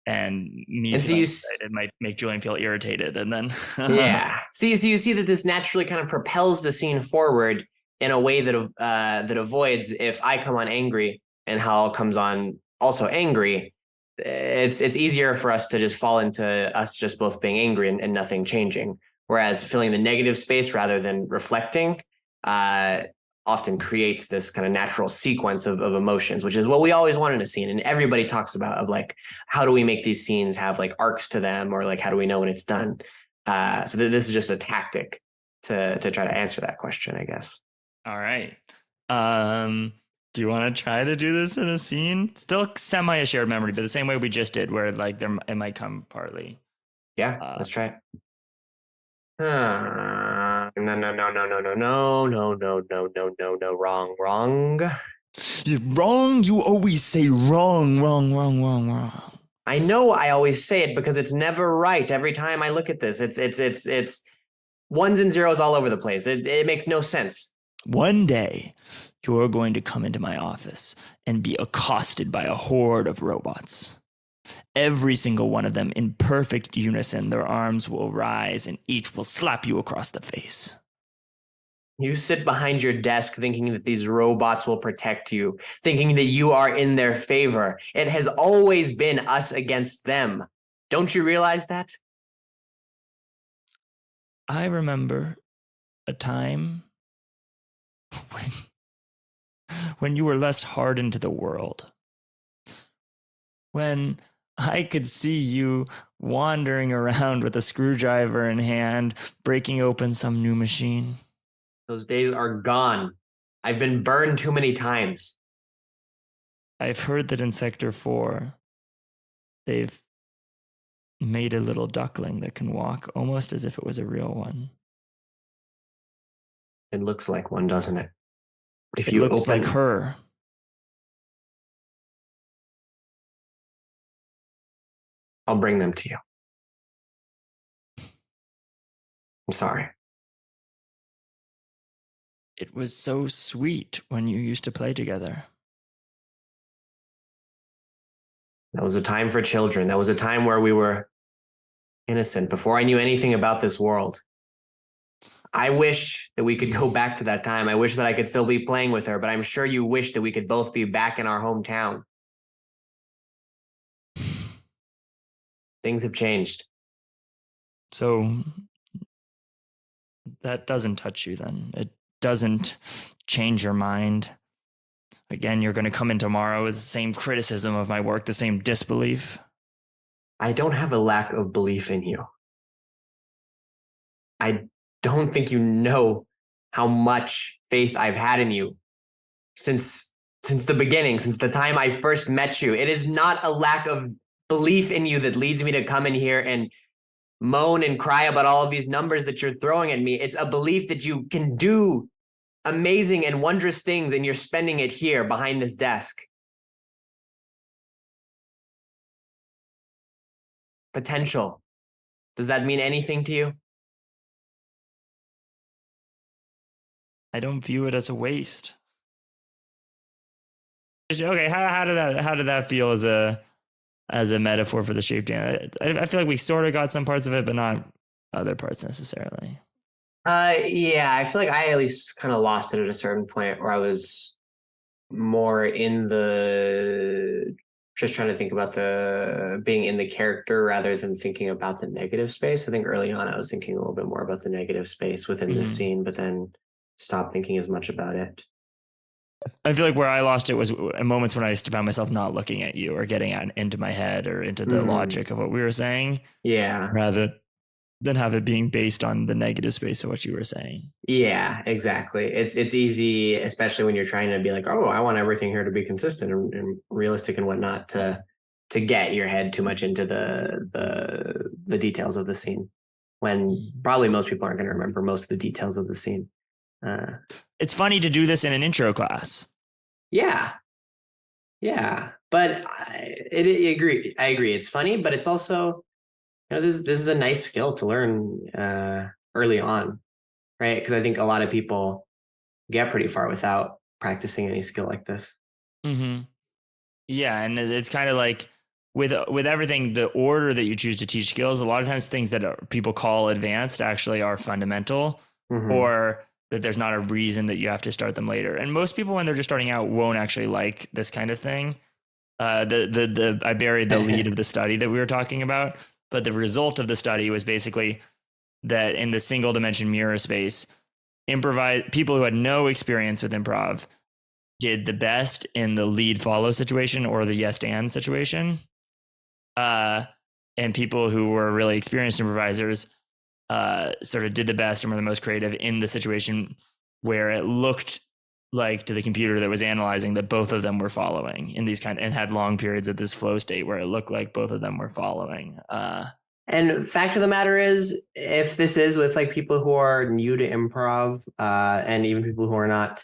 and me feeling excited might make Julian feel irritated. And then yeah. So you see that this naturally kind of propels the scene forward in a way that avoids if I come on angry and Hal comes on also angry. It's easier for us to just fall into us just both being angry and nothing changing. Whereas filling the negative space rather than reflecting often creates this kind of natural sequence of emotions, which is what we always want in a scene. And everybody talks about of like, how do we make these scenes have like arcs to them, or like, how do we know when it's done? So this is just a tactic to try to answer that question, I guess. All right. Do you want to try to do this in a scene? Still semi a shared memory, but the same way we just did, where like it might come partly. Yeah, let's try it. No, wrong. You're wrong. You always say wrong. I know I always say it because it's never right. Every time I look at this, it's ones and zeros all over the place. It makes no sense. One day, you're going to come into my office and be accosted by a horde of robots. Every single one of them in perfect unison, their arms will rise and each will slap you across the face. You sit behind your desk thinking that these robots will protect you, thinking that you are in their favor. It has always been us against them. Don't you realize that? I remember a time when you were less hardened to the world. When I could see you wandering around with a screwdriver in hand, breaking open some new machine. Those days are gone. I've been burned too many times. I've heard that in Sector 4, they've made a little duckling that can walk almost as if it was a real one. It looks like one, doesn't it? If you looks like her. I'll bring them to you. I'm sorry. It was so sweet when you used to play together. That was a time for children. That was a time where we were innocent, before I knew anything about this world. I wish that we could go back to that time. I wish that I could still be playing with her, but I'm sure you wish that we could both be back in our hometown. Things have changed. So that doesn't touch you then. It doesn't change your mind. Again, you're going to come in tomorrow with the same criticism of my work, the same disbelief. I don't have a lack of belief in you. I don't think you know how much faith I've had in you since the beginning, since the time I first met you. It is not a lack of belief in you that leads me to come in here and moan and cry about all of these numbers that you're throwing at me. It's a belief that you can do amazing and wondrous things, and you're spending it here behind this desk. Potential. Does that mean anything to you? I don't view it as a waste. Okay, how did that feel as a metaphor for the shape dance? I feel like we sort of got some parts of it, but not other parts necessarily. Yeah, I feel like I at least kind of lost it at a certain point where I was more in the just trying to think about the being in the character rather than thinking about the negative space. I think early on I was thinking a little bit more about the negative space within this scene, but then stopped thinking as much about it. I feel like where I lost it was in moments when I found myself not looking at you or getting into my head or into the logic of what we were saying. Yeah. Rather than have it being based on the negative space of what you were saying. Yeah, exactly. It's easy, especially when you're trying to be like, oh, I want everything here to be consistent and realistic and whatnot, to get your head too much into the details of the scene, when probably most people aren't going to remember most of the details of the scene. It's funny to do this in an intro class. Yeah, but I agree. It's funny, but it's also, this is a nice skill to learn early on, right? Because I think a lot of people get pretty far without practicing any skill like this. Mm-hmm. Yeah, and it's kind of like with everything, the order that you choose to teach skills, a lot of times things that people call advanced actually are fundamental, or that there's not a reason that you have to start them later. And most people, when they're just starting out, won't actually like this kind of thing. I buried the lead of the study that we were talking about, but the result of the study was basically that in the single dimension mirror space, people who had no experience with improv did the best in the lead follow situation or the yes and situation. And people who were really experienced improvisers sort of did the best and were the most creative in the situation where it looked like to the computer that was analyzing that both of them were following in these and had long periods of this flow state where it looked like both of them were following. And fact of the matter is, if this is with like people who are new to improv, and even people who are not,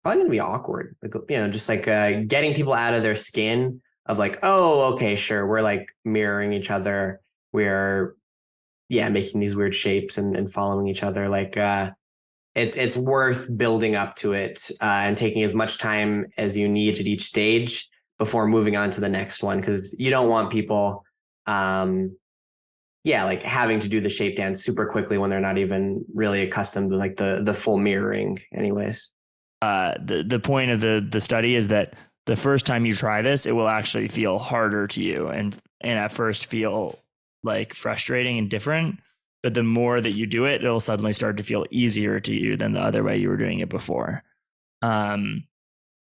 probably going to be awkward. Like, just like getting people out of their skin of like, oh, okay, sure, we're like mirroring each other. We're making these weird shapes and following each other. Like it's worth building up to it and taking as much time as you need at each stage before moving on to the next one, because you don't want people like having to do the shape dance super quickly when they're not even really accustomed to like the full mirroring anyways. The point of the study is that the first time you try this, it will actually feel harder to you and at first feel like frustrating and different. But the more that you do it, it'll suddenly start to feel easier to you than the other way you were doing it before. And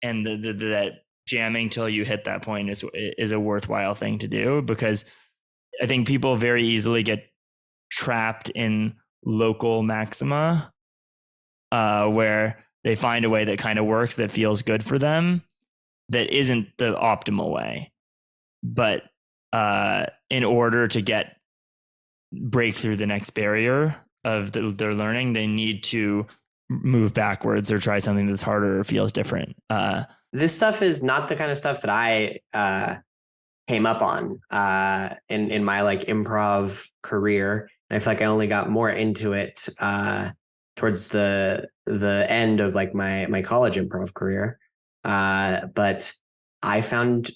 that jamming till you hit that point is a worthwhile thing to do, because I think people very easily get trapped in local maxima, where they find a way that kind of works, that feels good for them, that isn't the optimal way. But in order to break through the next barrier of their learning, they need to move backwards or try something that's harder or feels different. This stuff is not the kind of stuff that I came up on in my like improv career. And I feel like I only got more into it towards the end of like my college improv career. But I found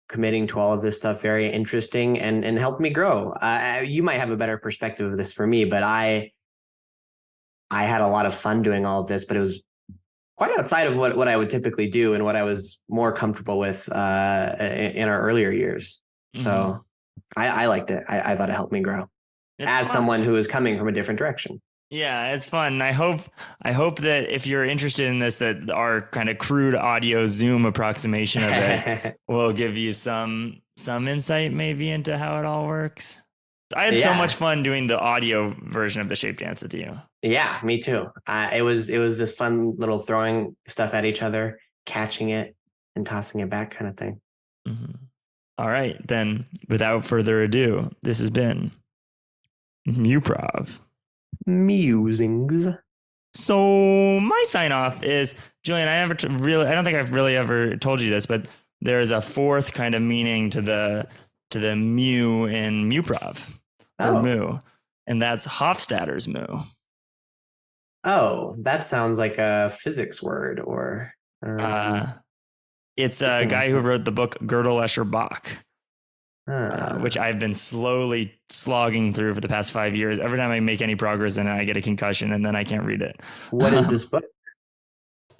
committing to all of this stuff very interesting and helped me grow. You might have a better perspective of this for me, but I had a lot of fun doing all of this, but it was quite outside of what I would typically do and what I was more comfortable with in our earlier years. So I liked it. I thought it helped me grow It's as fun. someone who is coming from a different direction. Yeah, it's fun. I hope that if you're interested in this, that our kind of crude audio Zoom approximation of it will give you some insight maybe into how it all works. I had so much fun doing the audio version of the shape dance with you. Yeah, me too. It was this fun little throwing stuff at each other, catching it and tossing it back kind of thing. Mm-hmm. All right, then without further ado, this has been Muprov Musings. So my sign off is, Julian, I don't think I've really ever told you this, but there's a fourth kind of meaning to the mu in Muprov or mu, and that's Hofstadter's mu. Oh, that sounds like a physics word, or it's a guy who wrote the book Gödel, Escher, Bach, which I've been slowly slogging through for the past 5 years. Every time I make any progress in it, I get a concussion and then I can't read it. What is this book?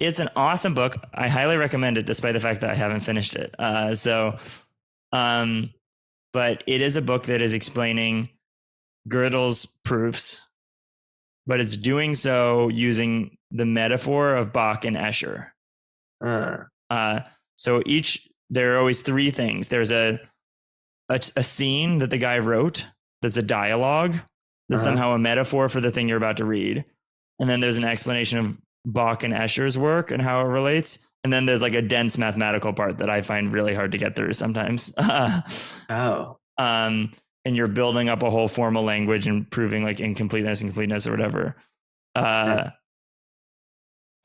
It's an awesome book. I highly recommend it, despite the fact that I haven't finished it. But it is a book that is explaining Gödel's proofs, but it's doing so using the metaphor of Bach and Escher. So there are always three things. There's a scene that the guy wrote that's a dialogue that's somehow a metaphor for the thing you're about to read. And then there's an explanation of Bach and Escher's work and how it relates. And then there's like a dense mathematical part that I find really hard to get through sometimes. And you're building up a whole formal language and proving like incompleteness and completeness or whatever. That's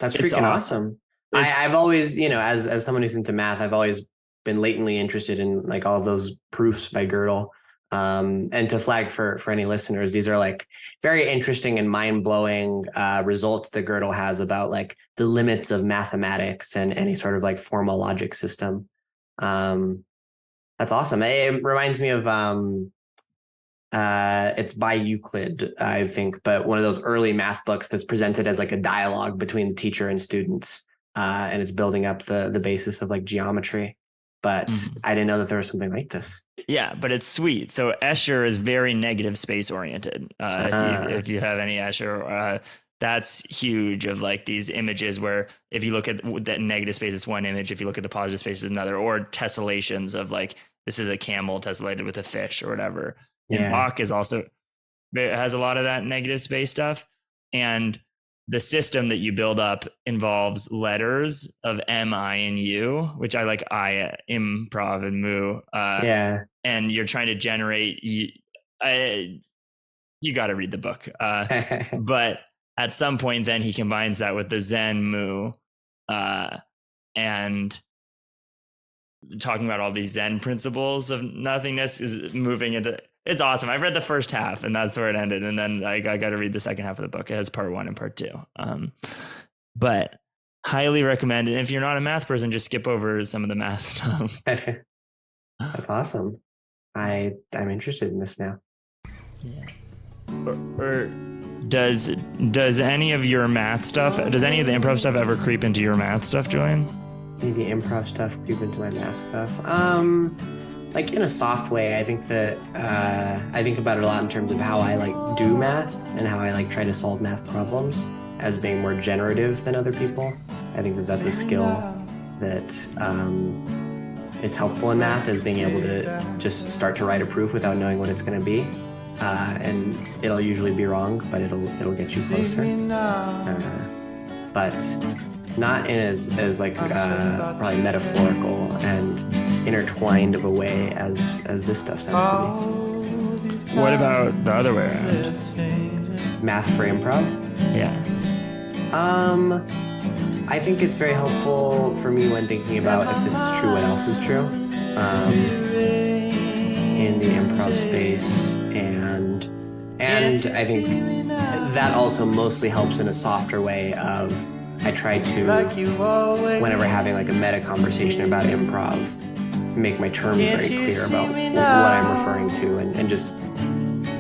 freaking awesome. I've always, as someone who's into math, I've always been latently interested in like all of those proofs by Gödel. And to flag for any listeners, these are like very interesting and mind-blowing results that Gödel has about like the limits of mathematics and any sort of like formal logic system. That's awesome. It reminds me of it's by Euclid, I think, but one of those early math books that's presented as like a dialogue between the teacher and students, and it's building up the basis of like geometry. But I didn't know that there was something like this. Yeah, but it's sweet. So Escher is very negative space oriented. If you have any Escher, that's huge, of like these images where if you look at that negative space, it's one image. If you look at the positive space, it's another, or tessellations of like, this is a camel tessellated with a fish or whatever. Yeah. And Bach is also, it has a lot of that negative space stuff. And the system that you build up involves letters of M, I, and U, which I like I, improv, and mu. And you're trying to generate, you got to read the book. But at some point, then he combines that with the Zen mu, and talking about all these Zen principles of nothingness is moving into. It's awesome. I read the first half and that's where it ended. And then I got to read the second half of the book. It has part 1 and part 2. But highly recommend it. If you're not a math person, just skip over some of the math stuff. That's awesome. I'm interested in this now. Yeah. Or does any of your math stuff, does any of the improv stuff ever creep into your math stuff, Julian? Any of the improv stuff creep into my math stuff? Like in a soft way, I think that I think about it a lot in terms of how I like do math and how I like try to solve math problems as being more generative than other people. I think that that's a skill that is helpful in math, is being able to just start to write a proof without knowing what it's going to be, and it'll usually be wrong, but it'll get you closer. But not in as like probably metaphorical and intertwined of a way as this stuff seems to be. What about the other way around? Math for improv? Yeah. I think it's very helpful for me when thinking about if this is true, what else is true in the improv space, and I think that also mostly helps in a softer way of I try to, whenever having like a meta conversation about improv, make my terms very clear about what I'm referring to, and just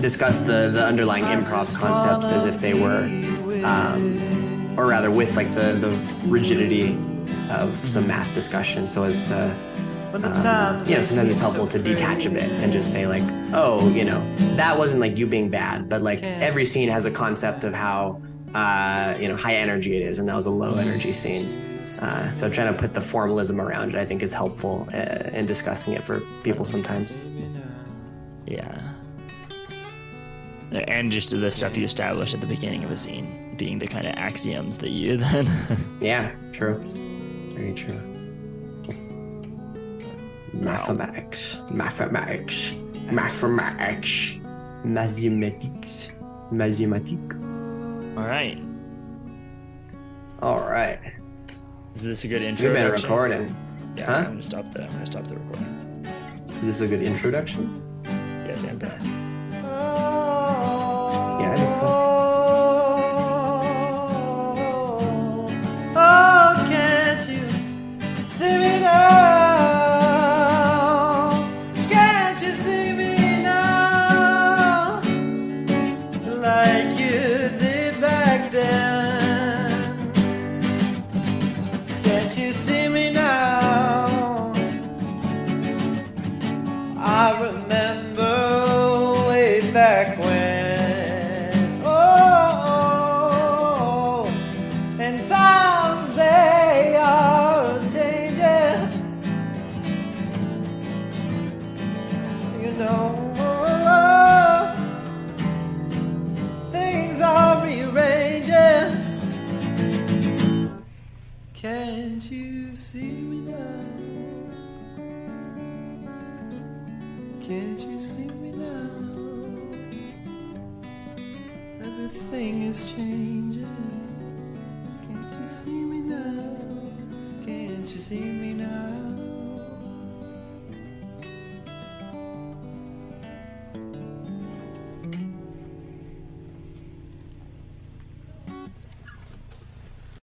discuss the underlying improv concepts as if they were, or rather with like the rigidity of some math discussion, so as to Sometimes it's helpful to detach a bit and just say like, oh, that wasn't like you being bad, but like every scene has a concept of how, high energy it is, and that was a low energy scene. So trying to put the formalism around it, I think, is helpful in discussing it for people sometimes. Yeah. And just the stuff you establish at the beginning of a scene being the kind of axioms that you then... Yeah, true. Very true. Mathematics. Mathematics. Mathematics. Mathematics. Mathematique. All right. Is this a good introduction? We've been recording. Yeah, huh? I'm gonna stop the recording. Is this a good introduction? Yeah, damn bad. Yeah, I think so. Oh, can't you see me now? Can't you see me now? Like you did back then. Can't you see me now? I remember way back when. Oh, and times they are changing. Things are rearranging. Can't you see me now? Can't you see me now? Everything is changing. Can't you see me now? Can't you see me now?